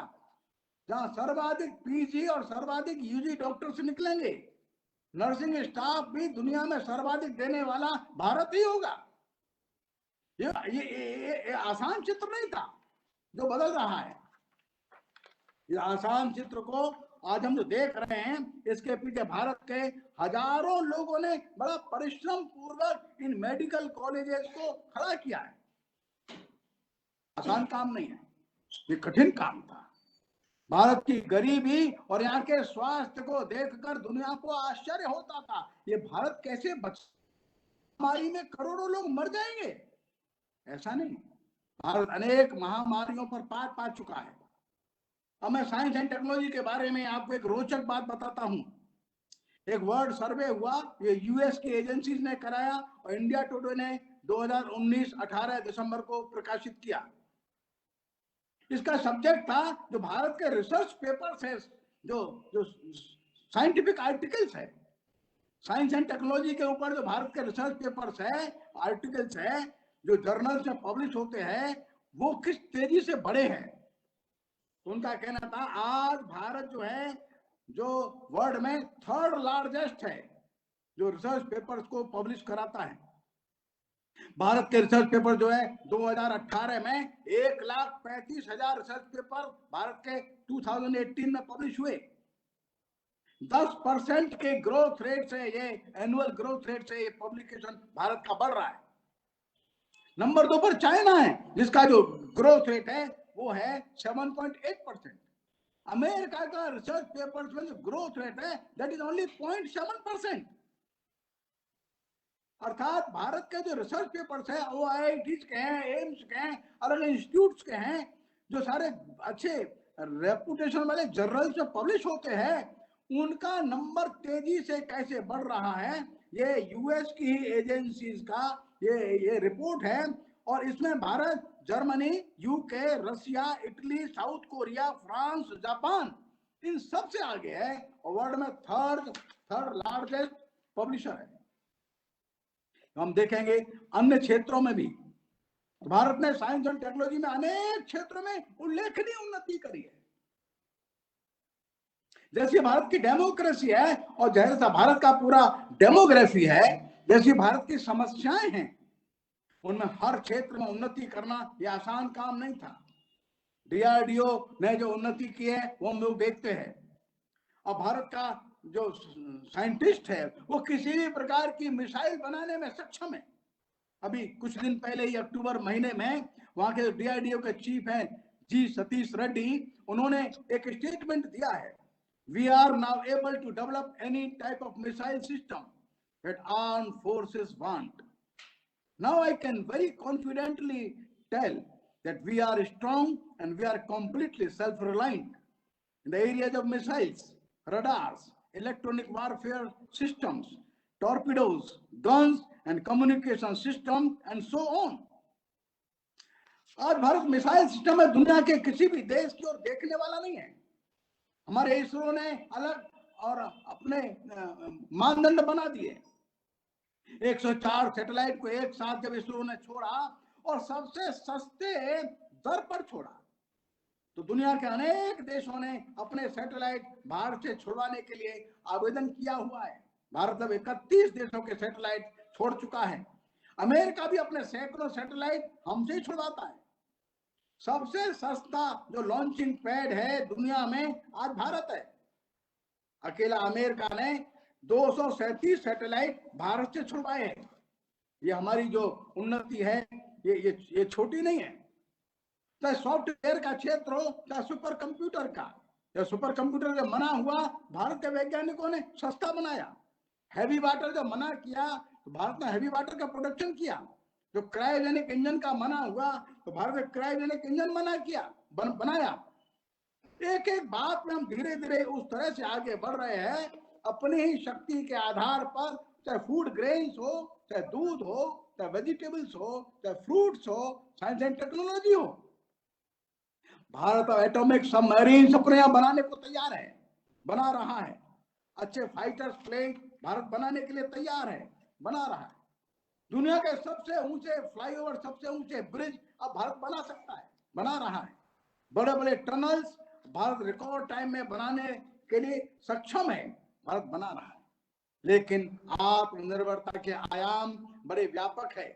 जहां सर्वाधिक पीजी और सर्वाधिक यूजी डॉक्टर्स निकलेंगे। नर्सिंग स्टाफ भी दुनिया में सर्वाधिक देने वाला भारत ही होगा। ये आसान चित्र नहीं था जो बदल रहा है। ये आसान चित्र को आज हम जो देख रहे हैं, इसके पीछे भारत के हजारों लोगों ने बड़ा परिश्रम पूर्वक इन मेडिकल कॉलेजेस को खड़ा किया है। आसान काम नहीं है, ये कठिन काम था। भारत की गरीबी और यहाँ के स्वास्थ्य को देखकर दुनिया को आश्चर्य होता था, ये भारत कैसे महामारी में करोड़ों लोग मर जाएंगे। ऐसा नहीं, भारत अनेक महामारियों पर पार पा चुका है। अब मैं साइंस एंड टेक्नोलॉजी के बारे में आपको एक रोचक बात बताता हूं। एक वर्ल्ड सर्वे हुआ, ये यूएस की एजेंसीज ने कराया और इंडिया टुडे ने 2019 18 दिसंबर को प्रकाशित किया। इसका सब्जेक्ट था जो भारत के रिसर्च पेपर्स है, जो साइंटिफिक आर्टिकल्स है, साइंस एंड टेक्नोलॉजी के ऊपर जो भारत के रिसर्च पेपर्स है, आर्टिकल्स है, जो जर्नल्स में पब्लिश होते हैं, वो किस तेजी से बढ़े हैं। उनका कहना था आज भारत जो है, जो वर्ल्ड में 3rd लार्जेस्ट है जो रिसर्च पेपर्स को पब्लिश कराता है। भारत के रिसर्च पेपर जो है 2018 में 1,35,000 रिसर्च पेपर भारत के 2018 में पब्लिश हुए। 10% के ग्रोथ रेट से, ये एनुअल ग्रोथ रेट से ये पब्लिकेशन भारत का बढ़ रहा है। नंबर 2 पर चाइना है जिसका जो ग्रोथ रेट है वो है 7.8%। अमेरिका का रिसर्च पेपर्स में जो ग्रोथ रेट है दैट इज ओनली 0.7%। अर्थात भारत के जो रिसर्च पेपर्स है वो आईआईटीज के हैं, एम्स के हैं, अलग इंस्टीट्यूट्स के हैं, जो सारे अच्छे रेपुटेशन वाले जर्नल्स में पब्लिश होते हैं, उनका नंबर तेजी से कैसे बढ़ रहा है, ये यूएस की एजेंसीज का ये रिपोर्ट है। और इसमें Bharat Germany, UK, Russia, Italy, South Korea, France, Japan, इन सब से आगे है और वर्ल्ड में थर्ड लार्जेस्ट पब्लिशर है। हम देखेंगे अन्य क्षेत्रों में भी भारत ने साइंस एंड टेक्नोलॉजी में अनेक क्षेत्रों में उल्लेखनीय उन्नति करी है। जैसी भारत की डेमोक्रेसी है और जैसा भारत का पूरा डेमोग्राफी है, जैसी भारत की समस्याएं हैं, उनमें हर क्षेत्र में उन्नति करना यह आसान काम नहीं था। डीआरडीओ ने जो उन्नति की है वो हम लोग देखते हैं। और भारत का जो साइंटिस्ट है वो किसी भी प्रकार की मिसाइल बनाने में सक्षम है। अभी कुछ दिन पहले ही अक्टूबर महीने में वहां के डीआरडीओ के चीफ हैं जी सतीश रेड्डी, उन्होंने एक स्टेटमेंट दिया है, we are now able to develop any type of missile system that armed forces want. Now I can very confidently tell that we are strong and we are completely self-reliant in the areas of missiles, radars, electronic warfare systems, torpedoes, guns and communication systems and so on. आज Bharat missile system में दुनिया के किसी भी देश की ओर देखने वाला नहीं है। हमारे इसरो ने अलग और अपने मानदंड बना दिए। 104 सैटेलाइट को एक साथ जब इसरो ने छोड़ा और सबसे सस्ते दर पर छोड़ा, तो दुनिया के अनेक देशों ने अपने सैटेलाइट भारत से छुड़वाने के लिए आवेदन किया हुआ है। भारत अब 31 देशों के सैटेलाइट छोड़ चुका है। अमेरिका भी अपने सैकड़ों सैटेलाइट हमसे ही छुड़वाता है। सबसे सस्ता जो लॉन्चिंग पैड है दुनिया में आज भारत है। अकेला अमेरिका ने 237 सैटेलाइट भारत से छुड़वाए हैं। ये हमारी जो उन्नति है ये छोटी नहीं है। चाहे सॉफ्टवेयर का क्षेत्र हो, चाहे सुपर कंप्यूटर का, या सुपर कंप्यूटर जब मना हुआ भारत के वैज्ञानिकों ने सस्ता बनाया। हैवी वाटर जब मना किया तो भारत ने हैवी वाटर का प्रोडक्शन किया। जो क्रायोजेनिक इंजन का मना हुआ तो भारत ने क्रायोजेनिक इंजन मना किया, बनाया। एक एक बात में हम धीरे धीरे उस तरह से आगे बढ़ रहे हैं अपनी ही शक्ति के आधार पर, चाहे फूड ग्रेन्स हो, चाहे दूध हो, चाहे वेजिटेबल्स हो, चाहे फ्रूट्स हो, साइंस एंड टेक्नोलॉजी हो। भारत एटॉमिक सबमरीन अपने यहाँ बनाने को तैयार है, बना रहा है। अच्छे फाइटर्स प्लेन भारत बनाने के लिए तैयार है, बना रहा है। दुनिया के सबसे ऊंचे फ्लाईओवर, सबसे ऊंचे ब्रिज अब भारत बना सकता है, बना रहा है। बड़े बड़े टनल्स भारत रिकॉर्ड टाइम में बनाने के लिए सक्षम है, भारत बना रहा है। लेकिन आत्मनिर्भरता के आयाम बड़े व्यापक है।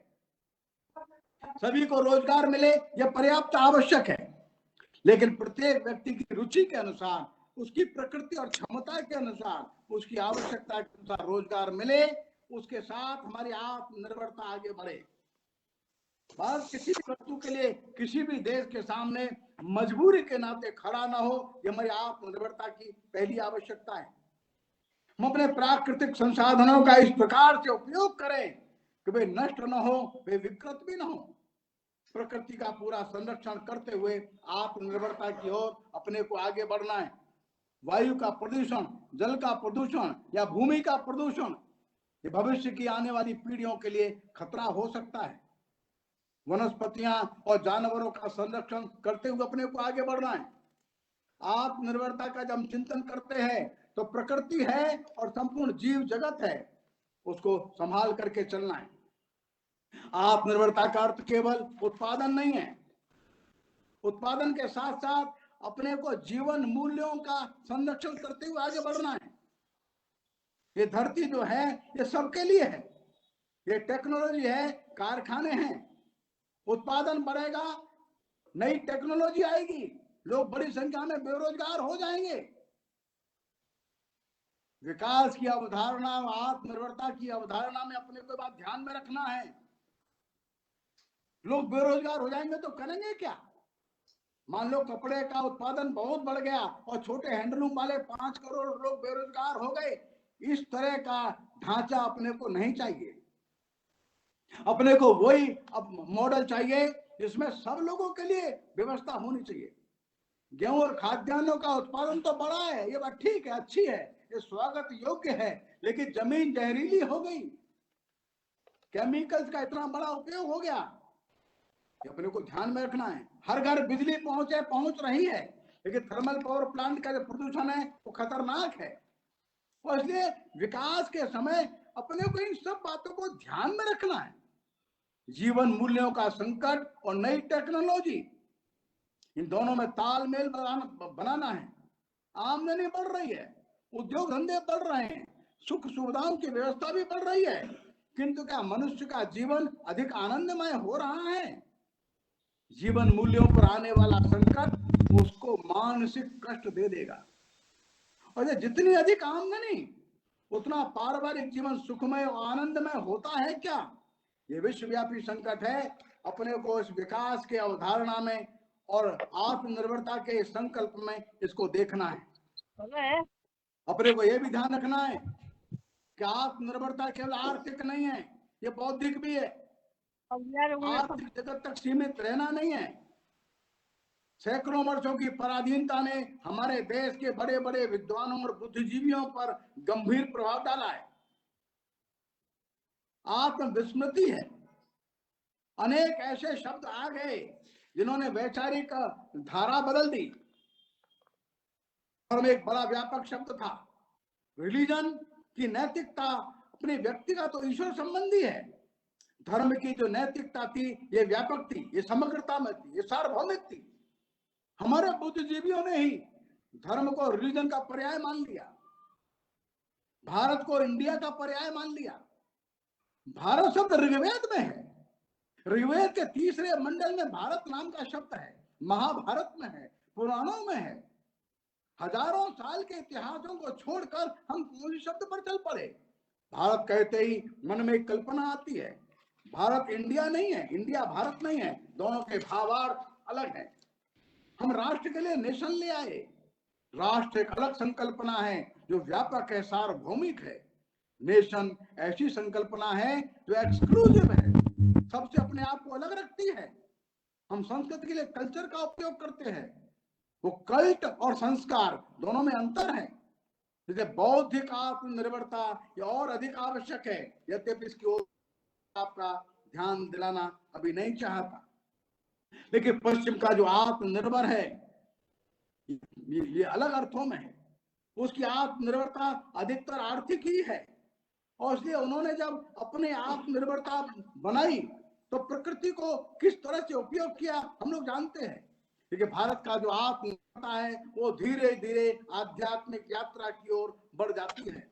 सभी को रोजगार मिले यह पर्याप्त आवश्यक है, लेकिन प्रत्येक व्यक्ति की रुचि के अनुसार, उसकी प्रकृति और क्षमता के अनुसार, उसकी आवश्यकता के अनुसार रोजगार मिले, उसके साथ हमारी आत्मनिर्भरता आगे बढ़े। भारत किसी भी वस्तु के लिए किसी भी देश के सामने मजबूरी के नाते खड़ा ना हो, यह हमारी आत्मनिर्भरता की पहली आवश्यकता है। हम अपने प्राकृतिक संसाधनों का इस प्रकार से उपयोग करें कि वे नष्ट न हो, वे विकृत भी न हो। प्रकृति का पूरा संरक्षण करते हुए आत्मनिर्भरता की ओर अपने को आगे बढ़ना है। वायु का प्रदूषण, जल का प्रदूषण या भूमि का प्रदूषण, ये भविष्य की आने वाली पीढ़ियों के लिए खतरा हो सकता है। वनस्पतियां और जानवरों का संरक्षण करते हुए अपने को आगे बढ़ना है। आत्मनिर्भरता का जब हम चिंतन करते हैं तो प्रकृति है और संपूर्ण जीव जगत है, उसको संभाल करके चलना है। आत्मनिर्भरता का अर्थ केवल उत्पादन नहीं है, उत्पादन के साथ साथ अपने को जीवन मूल्यों का संरक्षण करते हुए आगे बढ़ना है। ये धरती जो है ये सबके लिए है, ये टेक्नोलॉजी है, कारखाने हैं, उत्पादन बढ़ेगा, नई टेक्नोलॉजी आएगी, लोग बड़ी संख्या में बेरोजगार हो जाएंगे। विकास की अवधारणा, आत्मनिर्भरता की अवधारणा में अपने को बात ध्यान में रखना है। लोग बेरोजगार हो जाएंगे तो करेंगे क्या? मान लो कपड़े का उत्पादन बहुत बढ़ गया और छोटे हैंडलूम वाले 5 करोड़ लोग बेरोजगार हो गए। इस तरह का ढांचा अपने को नहीं चाहिए। अपने को वही अब मॉडल चाहिए जिसमें सब लोगों के लिए व्यवस्था होनी चाहिए। गेहूं और खाद्यान्नों का उत्पादन तो बढ़ा है, ये बात ठीक है, अच्छी है, ये स्वागत योग्य है, लेकिन जमीन जहरीली हो गई, केमिकल्स का इतना बड़ा उपयोग हो गया, ये अपने को ध्यान में रखना है। हर घर बिजली पहुंच रही है, लेकिन थर्मल पावर प्लांट का जो प्रदूषण है वो खतरनाक है। और इसलिए विकास के समय अपने को इन सब बातों को ध्यान में रखना है। जीवन मूल्यों का संकट और नई टेक्नोलॉजी, इन दोनों में तालमेल बनाना है। आमदनी बढ़ रही है, उद्योग धंधे बढ़ रहे हैं, सुख सुविधाओं की व्यवस्था भी बढ़ रही है, किंतु क्या मनुष्य का जीवन अधिक आनंदमय हो रहा है? जीवन मूल्यों पर आने वाला संकट उसको मानसिक कष्ट दे देगा। और ये जितनी अधिक आमदनी उतना पारिवारिक जीवन सुखमय और आनंदमय होता है क्या? ये विश्वव्यापी संकट है। अपने को इस विकास के अवधारणा में और आत्मनिर्भरता के संकल्प में इसको देखना है। अपने को यह भी ध्यान रखना है कि आत्मनिर्भरता केवल आर्थिक नहीं है, ये बौद्धिक भी है। आर्थिक जगत तक सीमित रहना नहीं है। सैकड़ों वर्षों की पराधीनता ने हमारे देश के बड़े बड़े विद्वानों और बुद्धिजीवियों पर गंभीर प्रभाव डाला है। आत्मविस्मृति है। अनेक ऐसे शब्द आ गए जिन्होंने वैचारिक धारा बदल दी। धर्म एक बड़ा व्यापक शब्द था। रिलीजन की नैतिकता अपने व्यक्तिगत तो ईश्वर संबंधी है। धर्म की जो नैतिकता थी ये व्यापक थी, ये समग्रता में थी, ये सार्वभौमिक थी। हमारे बुद्धिजीवियों ने ही धर्म को रिलीजन का पर्याय मान लिया, भारत को इंडिया का पर्याय मान लिया। भारत शब्द ऋग्वेद में है। ऋग्वेद के तीसरे मंडल में भारत नाम का शब्द है। महाभारत में है, पुराणों में है। हजारों साल के इतिहासों को छोड़कर हम उसी शब्द पर चल पड़े। भारत कहते ही मन में एक कल्पना आती है। भारत इंडिया नहीं है, इंडिया भारत नहीं है, दोनों के भावार्थ अलग है। हम राष्ट्र के लिए नेशन ले आए। राष्ट्र एक अलग संकल्पना है जो व्यापक है, सार्वभौमिक है। नेशन ऐसी संकल्पना है जो एक्सक्लूसिव है, सबसे अपने आप को अलग रखती है। हम संस्कृत के लिए कल्चर का उपयोग करते हैं। वो कल्ट और संस्कार दोनों में अंतर है। जैसे बौद्धिक आत्मनिर्भरता ये और अधिक आवश्यक है, यद्यपि इसकी ओर आपका ध्यान दिलाना अभी नहीं चाहता। लेकिन पश्चिम का जो आत्मनिर्भर है ये अलग अर्थों में है। उसकी आत्मनिर्भरता अधिकतर आर्थिक ही है। और इसलिए उन्होंने जब अपने आत्मनिर्भरता बनाई तो प्रकृति को किस तरह से उपयोग किया हम लोग जानते हैं। क्योंकि भारत का जो आत्मनिर्भरता है वो धीरे धीरे आध्यात्मिक यात्रा की ओर बढ़ जाती है।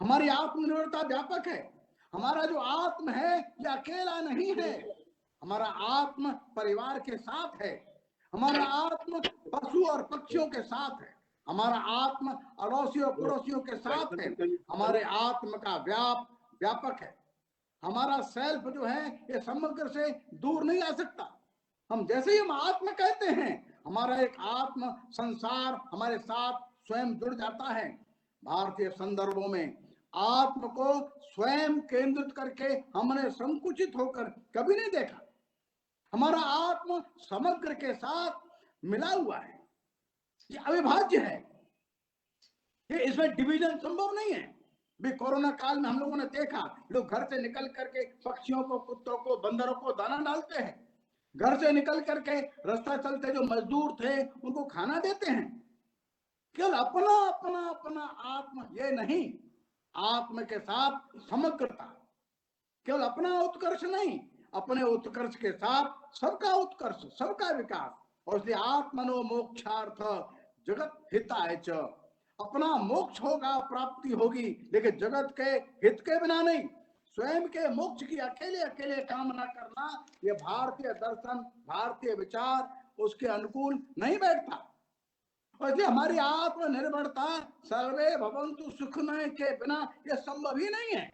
हमारी आत्मनिर्भरता व्यापक है। हमारा जो आत्म है ये अकेला नहीं है। हमारा आत्म परिवार के साथ है। हमारा आत्म पशु और पक्षियों के साथ है। हमारा आत्म अड़ोसियों पड़ोसियों के साथ है। हमारे आत्म का व्यापक है। हमारा सेल्फ जो है ये समग्र से दूर नहीं आ सकता। हम जैसे ही हम आत्म कहते हैं हमारा एक आत्म संसार हमारे साथ स्वयं जुड़ जाता है। भारतीय संदर्भों में आत्म को स्वयं केंद्रित करके हमने संकुचित होकर कभी नहीं देखा। हमारा आत्म समग्र के साथ मिला हुआ है, ये अविभाज्य है। ये इसमें डिवीजन संभव नहीं है। भी कोरोना काल में हम लोगों ने देखा लोग घर से निकल करके पक्षियों को, कुत्तों को, बंदरों को दाना डालते हैं। घर से निकल करके रास्ता चलते जो मजदूर थे उनको खाना देते हैं। केवल अपना अपना अपना आत्म ये नहीं, आत्म के साथ समग्रता। केवल अपना उत्कर्ष नहीं, अपने उत्कर्ष के साथ सबका उत्कर्ष, सबका विकास। और इसलिए आत्मनो मोक्षार्थ जगत हिताय च। अपना मोक्ष होगा, प्राप्ति होगी, लेकिन जगत के हित के बिना नहीं। स्वयं के मोक्ष की अकेले अकेले कामना करना ये भारतीय दर्शन, भारतीय विचार उसके अनुकूल नहीं बैठता। और इसलिए हमारी आत्मनिर्भरता सर्वे भवन्तु सुखमय के बिना ये संभव ही नहीं है।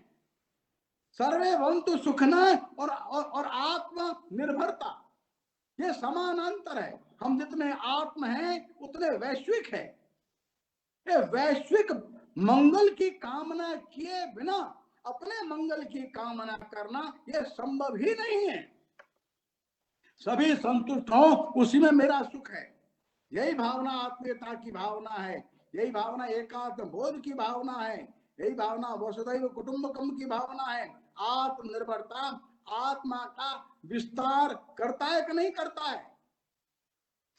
सर्वे भवन्तु सुखमय और आत्मनिर्भरता ये समानांतर है। हम जितने आत्म हैं उतने वैश्विक है। ये वैश्विक मंगल की कामना किए बिना अपने मंगल की कामना करना यह संभव ही नहीं है। सभी संतुष्ट हो उसी में मेरा सुख है। यही भावना आत्मीयता की भावना है। यही भावना एकात्म बोध की भावना है। यही भावना वसुधैव कुटुंबकम की भावना है। आत्मनिर्भरता आत्मा का विस्तार करता है कि नहीं करता है?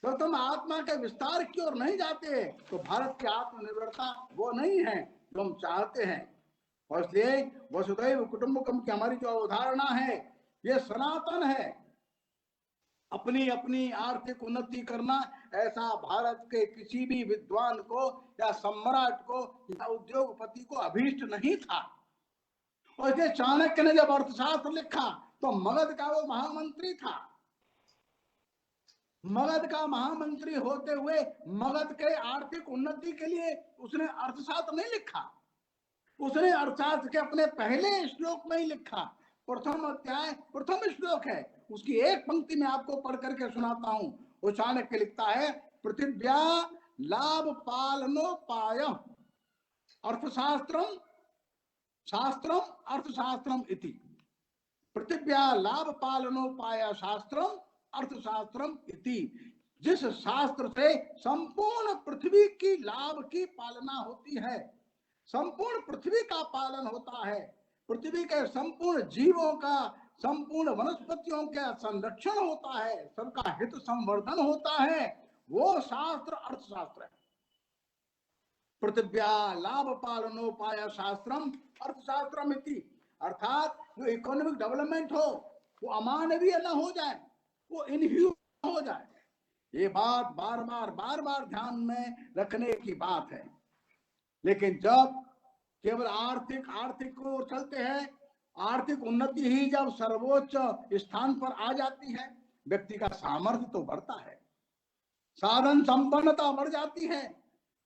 तो तुम आत्मा के विस्तार की ओर नहीं जाते तो भारत की आत्मनिर्भरता वो नहीं है जो हम चाहते हैं। और इसलिए वसुधैव कुटुंबकम की हमारी जो अवधारणा है ये सनातन है। अपनी अपनी आर्थिक उन्नति करना ऐसा भारत के किसी भी विद्वान को या सम्राट को या उद्योगपति को अभीष्ट नहीं था। और इसलिए चाणक्य ने जब अर्थशास्त्र लिखा तो मगध का वो महामंत्री था। मगध का महामंत्री होते हुए मगध के आर्थिक उन्नति के लिए उसने अर्थशास्त्र नहीं लिखा। उसने अर्थशास्त्र के अपने पहले श्लोक में ही लिखा। प्रथम अध्याय प्रथम श्लोक है, उसकी एक पंक्ति में आपको पढ़ करके सुनाता हूं। वो चाणक्य लिखता है, पृथिव्या लाभ पालनोपाय अर्थशास्त्रम शास्त्रम अर्थशास्त्रम इति। पृथिव्या लाभ पालनोपाय शास्त्रम अर्थशास्त्रम इति। जिस शास्त्र से संपूर्ण पृथ्वी की लाभ की पालना होती है, संपूर्ण पृथ्वी का पालन होता है, पृथ्वी के संपूर्ण जीवों का, संपूर्ण वनस्पतियों का संरक्षण होता है, सबका हित संवर्धन होता है, वो शास्त्र अर्थशास्त्र है। पृथ्व्या लाभ पालनोपाय शास्त्रम अर्थशास्त्रम इति। अर्थात जो इकोनॉमिक डेवलपमेंट हो वो अमानवीय न हो जाए, वो इनह्यूमन हो जाए। ये बात बार बार ध्यान में रखने की बात है। लेकिन जब केवल आर्थिक को चलते हैं, आर्थिक उन्नति ही जब सर्वोच्च स्थान पर आ जाती है, व्यक्ति का सामर्थ्य तो बढ़ता है, साधन संपन्नता बढ़ जाती है।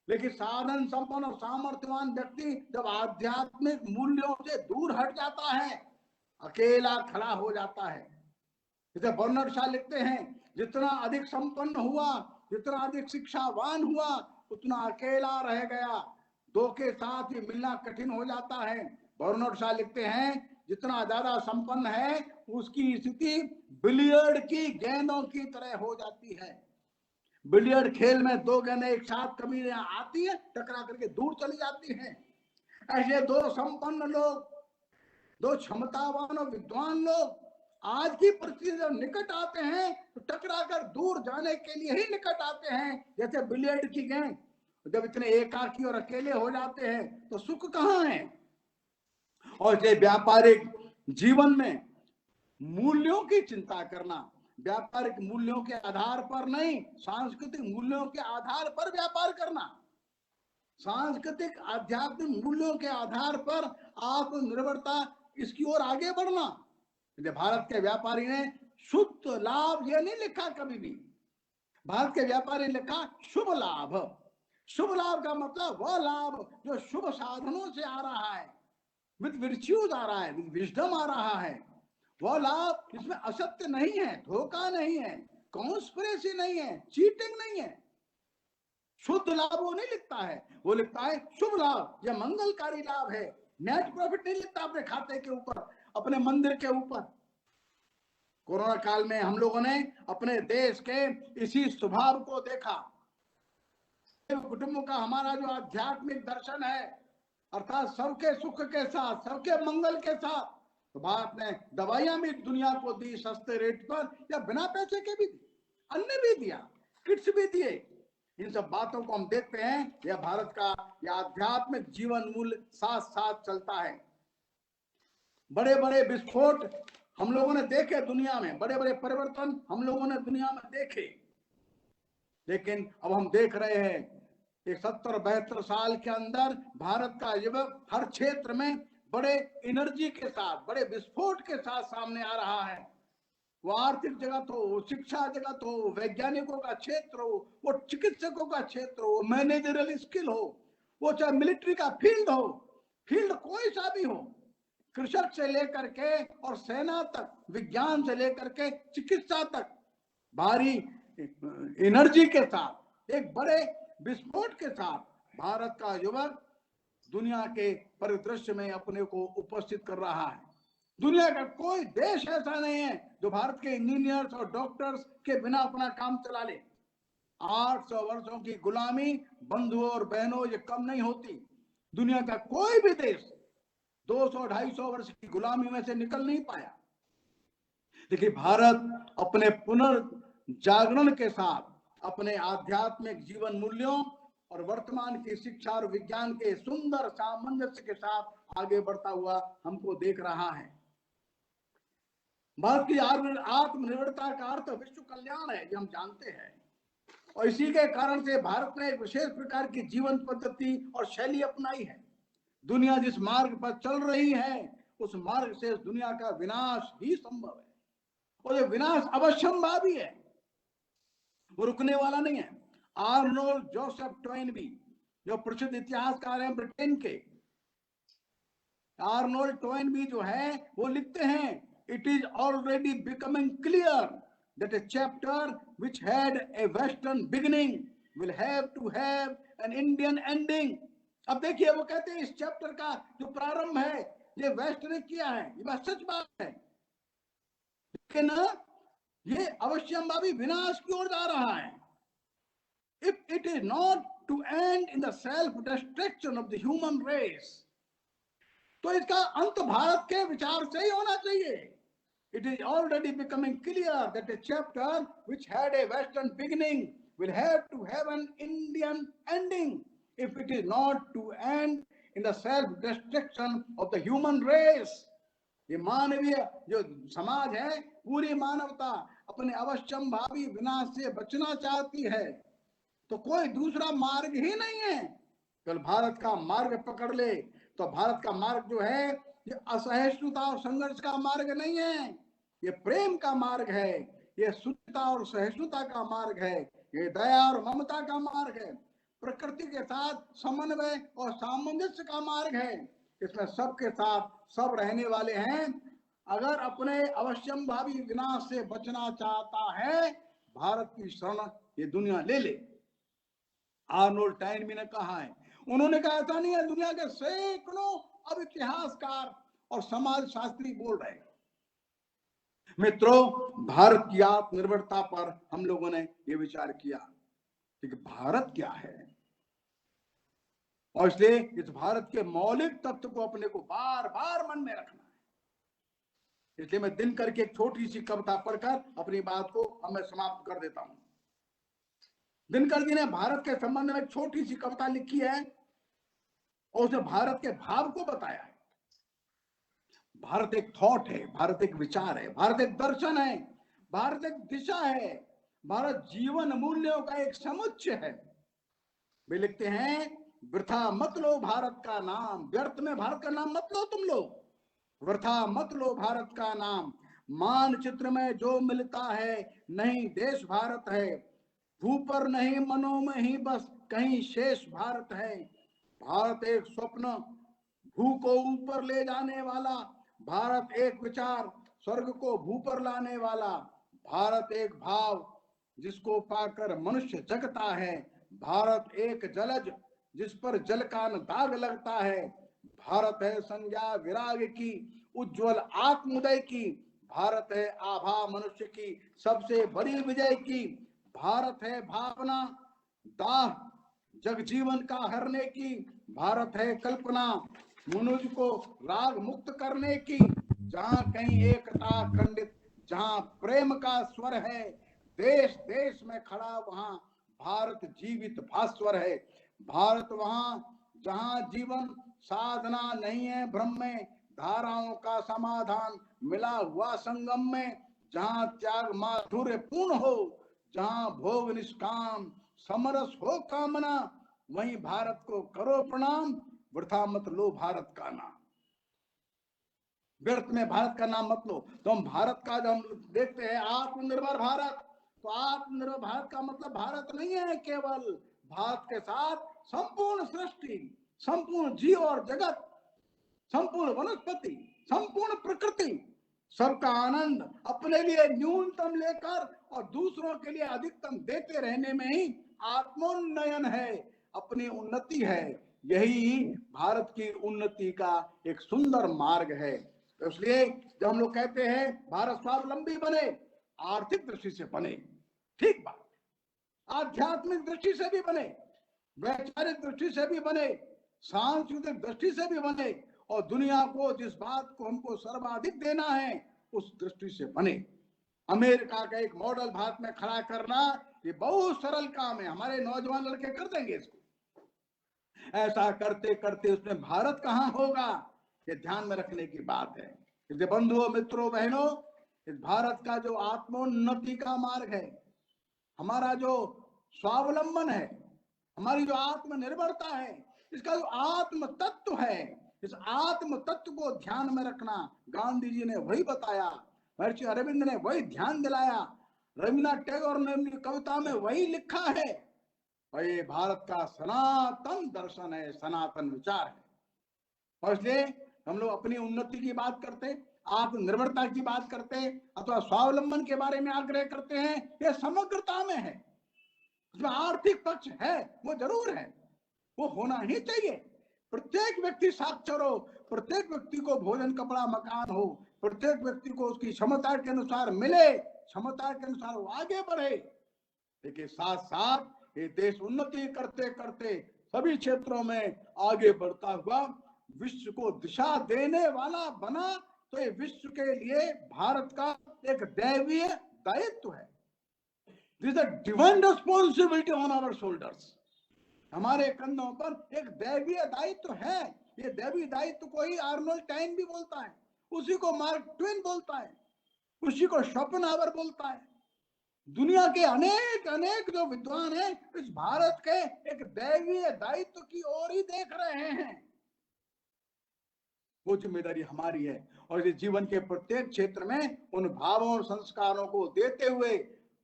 लेकिन साधन संपन्न और सामर्थ्यवान व्यक्ति जब आध्यात्मिक मूल्यों से दूर हट जाता है, अकेला खड़ा हो जाता है। जैसे बर्नार्ड शॉ लिखते हैं, जितना अधिक संपन्न हुआ, जितना अधिक शिक्षावान हुआ, उतना अकेला रह गया, दो के साथ ही मिलना कठिन हो जाता है। बर्नार्ड शॉ लिखते हैं, जितना ज्यादा संपन्न है उसकी स्थिति बिलियर्ड की गेंदों की तरह हो जाती है। बिलियर्ड खेल में दो गेंदें एक साथ कभी आती है, टकरा करके दूर चली जाती हैं। ऐसे दो संपन्न लोग, दो क्षमतावान और विद्वान लोग आज की परिस्थिति जब निकट आते हैं तो टकरा कर दूर जाने के लिए ही निकट आते हैं, जैसे बिलियर्ड की गेंद। जब इतने एकाकी और अकेले हो जाते हैं तो सुख कहाँ है? और ये व्यापारिक जीवन में मूल्यों की चिंता करना, व्यापारिक मूल्यों के आधार पर नहीं, सांस्कृतिक मूल्यों के आधार पर व्यापार करना, सांस्कृतिक आध्यात्मिक मूल्यों के आधार पर आत्मनिर्भरता, इसकी ओर आगे बढ़ना। भारत के व्यापारी ने शुद्ध लाभ ये नहीं लिखा कभी भी। भारत के व्यापारी ने लिखा शुभ लाभ। शुभ लाभ का मतलब वह लाभ जो शुभ साधनों से आ रहा है, विद विर्च्यूज आ रहा है, विद विजडम आ रहा है। वह लाभ इसमें असत्य नहीं है, धोखा नहीं है, कॉन्स्पिरेसी नहीं है, चीटिंग नहीं है। शुद्ध लाभ वो नहीं लिखता है, वो लिखता है शुभ लाभ, यह मंगलकारी लाभ है। नेट प्रॉफिट नहीं लिखता अपने खाते के ऊपर, अपने मंदिर के ऊपर। कोरोना काल में हम लोगों ने अपने देश के इसी स्वभाव को देखा। कुटुंबों का हमारा जो आध्यात्मिक दर्शन है, अर्थात सबके सुख के साथ, सबके मंगल के साथ, तो भारत ने दवाइयां भी दुनिया को दी सस्ते रेट पर या बिना पैसे के भी दी, अन्न भी दिया, किट्स भी दिए। इन सब बातों को हम देखते हैं, यह भारत का यह आध्यात्मिक जीवन मूल्य साथ साथ चलता है। बड़े बड़े विस्फोट हम लोगों ने देखे दुनिया में, बड़े बड़े परिवर्तन हम लोगों ने दुनिया में देखे, लेकिन अब हम देख रहे हैं कि 70-72 साल के अंदर भारत का युवक हर क्षेत्र में बड़े एनर्जी के साथ, बड़े विस्फोट के साथ सामने आ रहा है। वो आर्थिक जगत हो, वो शिक्षा जगत हो, वैज्ञानिकों का क्षेत्र हो, वो चिकित्सकों का क्षेत्र हो, मैनेजरल स्किल हो, वो चाहे मिलिट्री का फील्ड हो, फील्ड कोई सा भी हो, कृषक से लेकर के और सेना तक, विज्ञान से लेकर के चिकित्सा तक, भारी एनर्जी के साथ, एक बड़े विस्फोट के साथ भारत का युवक दुनिया के परिदृश्य में अपने को उपस्थित कर रहा है। दुनिया का कोई देश ऐसा नहीं है जो भारत के इंजीनियर्स और डॉक्टर्स के बिना अपना काम चला ले। 800 वर्षों की गुलामी, बंधुओं और बहनों, ये कम नहीं होती। दुनिया का कोई भी देश 200-250 वर्ष की गुलामी में से निकल नहीं पाया। देखिए, भारत अपने पुनर्जागरण के साथ अपने आध्यात्मिक जीवन मूल्यों और वर्तमान की शिक्षा और विज्ञान के सुंदर सामंजस्य के साथ आगे बढ़ता हुआ हमको देख रहा है। भारत की आत्मनिर्भरता का अर्थ विश्व कल्याण है, ये हम जानते हैं, और इसी के कारण से भारत ने एक विशेष प्रकार की जीवन पद्धति और शैली अपनाई है। दुनिया जिस मार्ग पर चल रही है उस मार्ग से दुनिया का विनाश ही संभव है, और ये विनाश अवश्यंभावी है, वो रुकने वाला नहीं है। आर्नोल्ड जोसेफ टोइनबी, जो प्रसिद्ध इतिहासकार हैं ब्रिटेन के, आर्नोल्ड टोइनबी जो है वो लिखते हैं, it is already becoming clear that a chapter which had a western beginning will have to have an Indian ending. अब देखिए, वो कहते हैं इस चैप्टर का जो प्रारंभ है ये वेस्ट ने किया है, ये बात सच बात है, लेकिन ये अवश्यंभावी विनाश की ओर जा रहा है। If it is not to end in the self-destruction of the human race, तो इसका अंत भारत के विचार से ही होना चाहिए। It is already becoming clear that a chapter which had a Western beginning will have to have an Indian ending if it is not to end in the self-destruction of the human race. ये मानवीय जो समाज है, पूरी मानवता अपने अवश्यंभावी विनाश से बचना चाहती है, तो कोई दूसरा मार्ग ही नहीं है। कल भारत का मार्ग पकड़ ले तो भारत का मार्ग जो है ये असहिष्णुता और संघर्ष का मार्ग नहीं है, ये प्रेम का मार्ग है, ये शुद्धता और सहिष्णुता का मार्ग है, ये दया और ममता का मार्ग है, प्रकृति के साथ समन्वय और सामंजस्य का मार्ग है। इसमें सबके साथ सब रहने वाले हैं। अगर अपने अवश्यंभावी विनाश से बचना चाहता है, भारत की शरण ये दुनिया ले ले। आर्नोल्ड टोइनबी ने कहा है, उन्होंने कहा ऐसा नहीं है, दुनिया के सैकड़ों अब इतिहासकार और समाज शास्त्री बोल रहे हैं। मित्रों, भारत की आत्मनिर्भरता पर हम लोगों ने ये विचार किया कि भारत क्या है, और इसलिए इस भारत के मौलिक तत्व को अपने को बार बार मन में रखना है। इसलिए मैं दिनकर की एक छोटी सी कविता पढ़कर अपनी बात को मैं समाप्त कर देता हूं। दिनकर जी ने भारत के संबंध में एक छोटी सी कविता लिखी है और उसने भारत के भाव को बताया है। भारत एक थॉट है, भारत एक विचार है, भारत एक दर्शन है, भारत एक दिशा है, भारत जीवन मूल्यों का एक समुच्चय है। वे लिखते हैं, वृथा मत लो भारत का नाम, व्यर्थ में भारत का नाम मत लो तुम लोग, वृथा मत लो भारत का नाम, मानचित्र में जो मिलता है नहीं देश भारत है, भू पर नहीं मनों में ही बस कहीं शेष भारत है। भारत एक स्वप्न भू को ऊपर ले जाने वाला, भारत एक विचार स्वर्ग को भू पर लाने वाला, भारत एक भाव जिसको पाकर मनुष्य जगता है, भारत एक जलज जिस पर जल का न दाग लगता है, भारत है संज्ञा विराग की उज्जवल आत्मोदय की, भारत है आभा मनुष्य की सबसे बड़ी विजय की, भारत है भावना दाह जग जीवन का हरने की, भारत है कल्पना मनुष्य को राग मुक्त करने की, जहां कहीं एकता खंडित जहां प्रेम का स्वर है, देश देश में खड़ा वहां भारत जीवित भास्वर है, भारत वहां जहां जीवन साधना नहीं है भ्रम में, धाराओं का समाधान मिला हुआ संगम में, जहां त्याग माधुर्य पूर्ण हो, जहां भोग निष्काम समरस हो कामना, वहीं भारत को करो प्रणाम, वृथा मत लो भारत का नाम। व्यर्थ में भारत का नाम मत लो। तो हम भारत का जब हम देखते हैं आत्मनिर्भर भारत, तो आत्मनिर्भर भारत का मतलब भारत नहीं है केवल, भारत के साथ संपूर्ण सृष्टि, संपूर्ण जीव और जगत, संपूर्ण वनस्पति, संपूर्ण प्रकृति, सबका आनंद अपने लिए न्यूनतम लेकर और दूसरों के लिए अधिकतम देते रहने में ही आत्मोन्नयन है, अपनी उन्नति है। यही भारत की उन्नति का एक सुंदर मार्ग है। तो इसलिए जब हम लोग कहते हैं भारत स्वावलंबी बने, आर्थिक दृष्टि से बने, ठीक बात, आध्यात्मिक दृष्टि से भी बने, वैचारिक दृष्टि से भी बने, सांस्कृतिक दृष्टि से भी बने, और दुनिया को जिस बात को हमको सर्वाधिक देना है उस दृष्टि से बने। अमेरिका का एक मॉडल भारत में खड़ा करना ये बहुत सरल काम है, हमारे नौजवान लड़के कर देंगे इसको। ऐसा करते करते उसमें भारत कहां होगा, ये ध्यान में रखने की बात है। इसलिए बंधुओं, मित्रों, बहनों, इस भारत का जो आत्मोन्नति का मार्ग है, हमारा जो स्वावलंबन है, हमारी जो आत्मनिर्भरता है, इसका जो आत्म तत्व है, इस आत्म तत्व को ध्यान में रखना गांधी जी ने वही बताया, महर्षि अरविंद ने वही ध्यान दिलाया, रविन्द्रनाथ टैगोर ने अपनी कविता में वही लिखा है, और ये भारत का सनातन दर्शन है, सनातन विचार है। और इसलिए हम लोग अपनी उन्नति की बात करते, आत्मनिर्भरता की बात करते अथवा स्वावलंबन के बारे में आग्रह करते हैं, यह समग्रता में है, उसमें आर्थिक पक्ष है, वो जरूर है, वो होना ही चाहिए। प्रत्येक व्यक्ति साक्षर हो, प्रत्येक व्यक्ति को भोजन, कपड़ा, मकान हो, प्रत्येक व्यक्ति को उसकी क्षमता के अनुसार मिले, क्षमता के अनुसार वो आगे बढ़े। लेकिन साथ साथ ये देश उन्नति करते करते सभी क्षेत्रों में आगे बढ़ता हुआ विश्व को दिशा देने वाला बना, तो ये विश्व के लिए भारत का एक दैवीय दायित्व है। This is a divine responsibility on our shoulders. हमारे कंधों पर एक दैवीय दायित्व है। ये दैवीय दायित्व को ही आर्नोल्ड टाइन भी बोलता है, उसी को मार्क ट्वेन बोलता है, उसी को शोपेनहावर बोलता है। दुनिया के अनेक अनेक जो विद्वान हैं इस भारत के एक दैवीय दायित्व की ओर ही देख रहे हैं। वो जिम्मेदारी हमारी है, और इस जीवन के प्रत्येक क्षेत्र में उन भावों और संस्कारों को देते हुए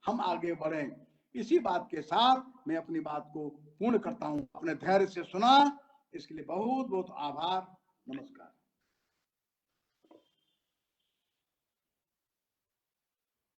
हम आगे बढ़ें। इसी बात के साथ मैं अपनी बात को पूर्ण करता हूं। अपने धैर्य से सुना, इसके लिए बहुत बहुत आभार। नमस्कार।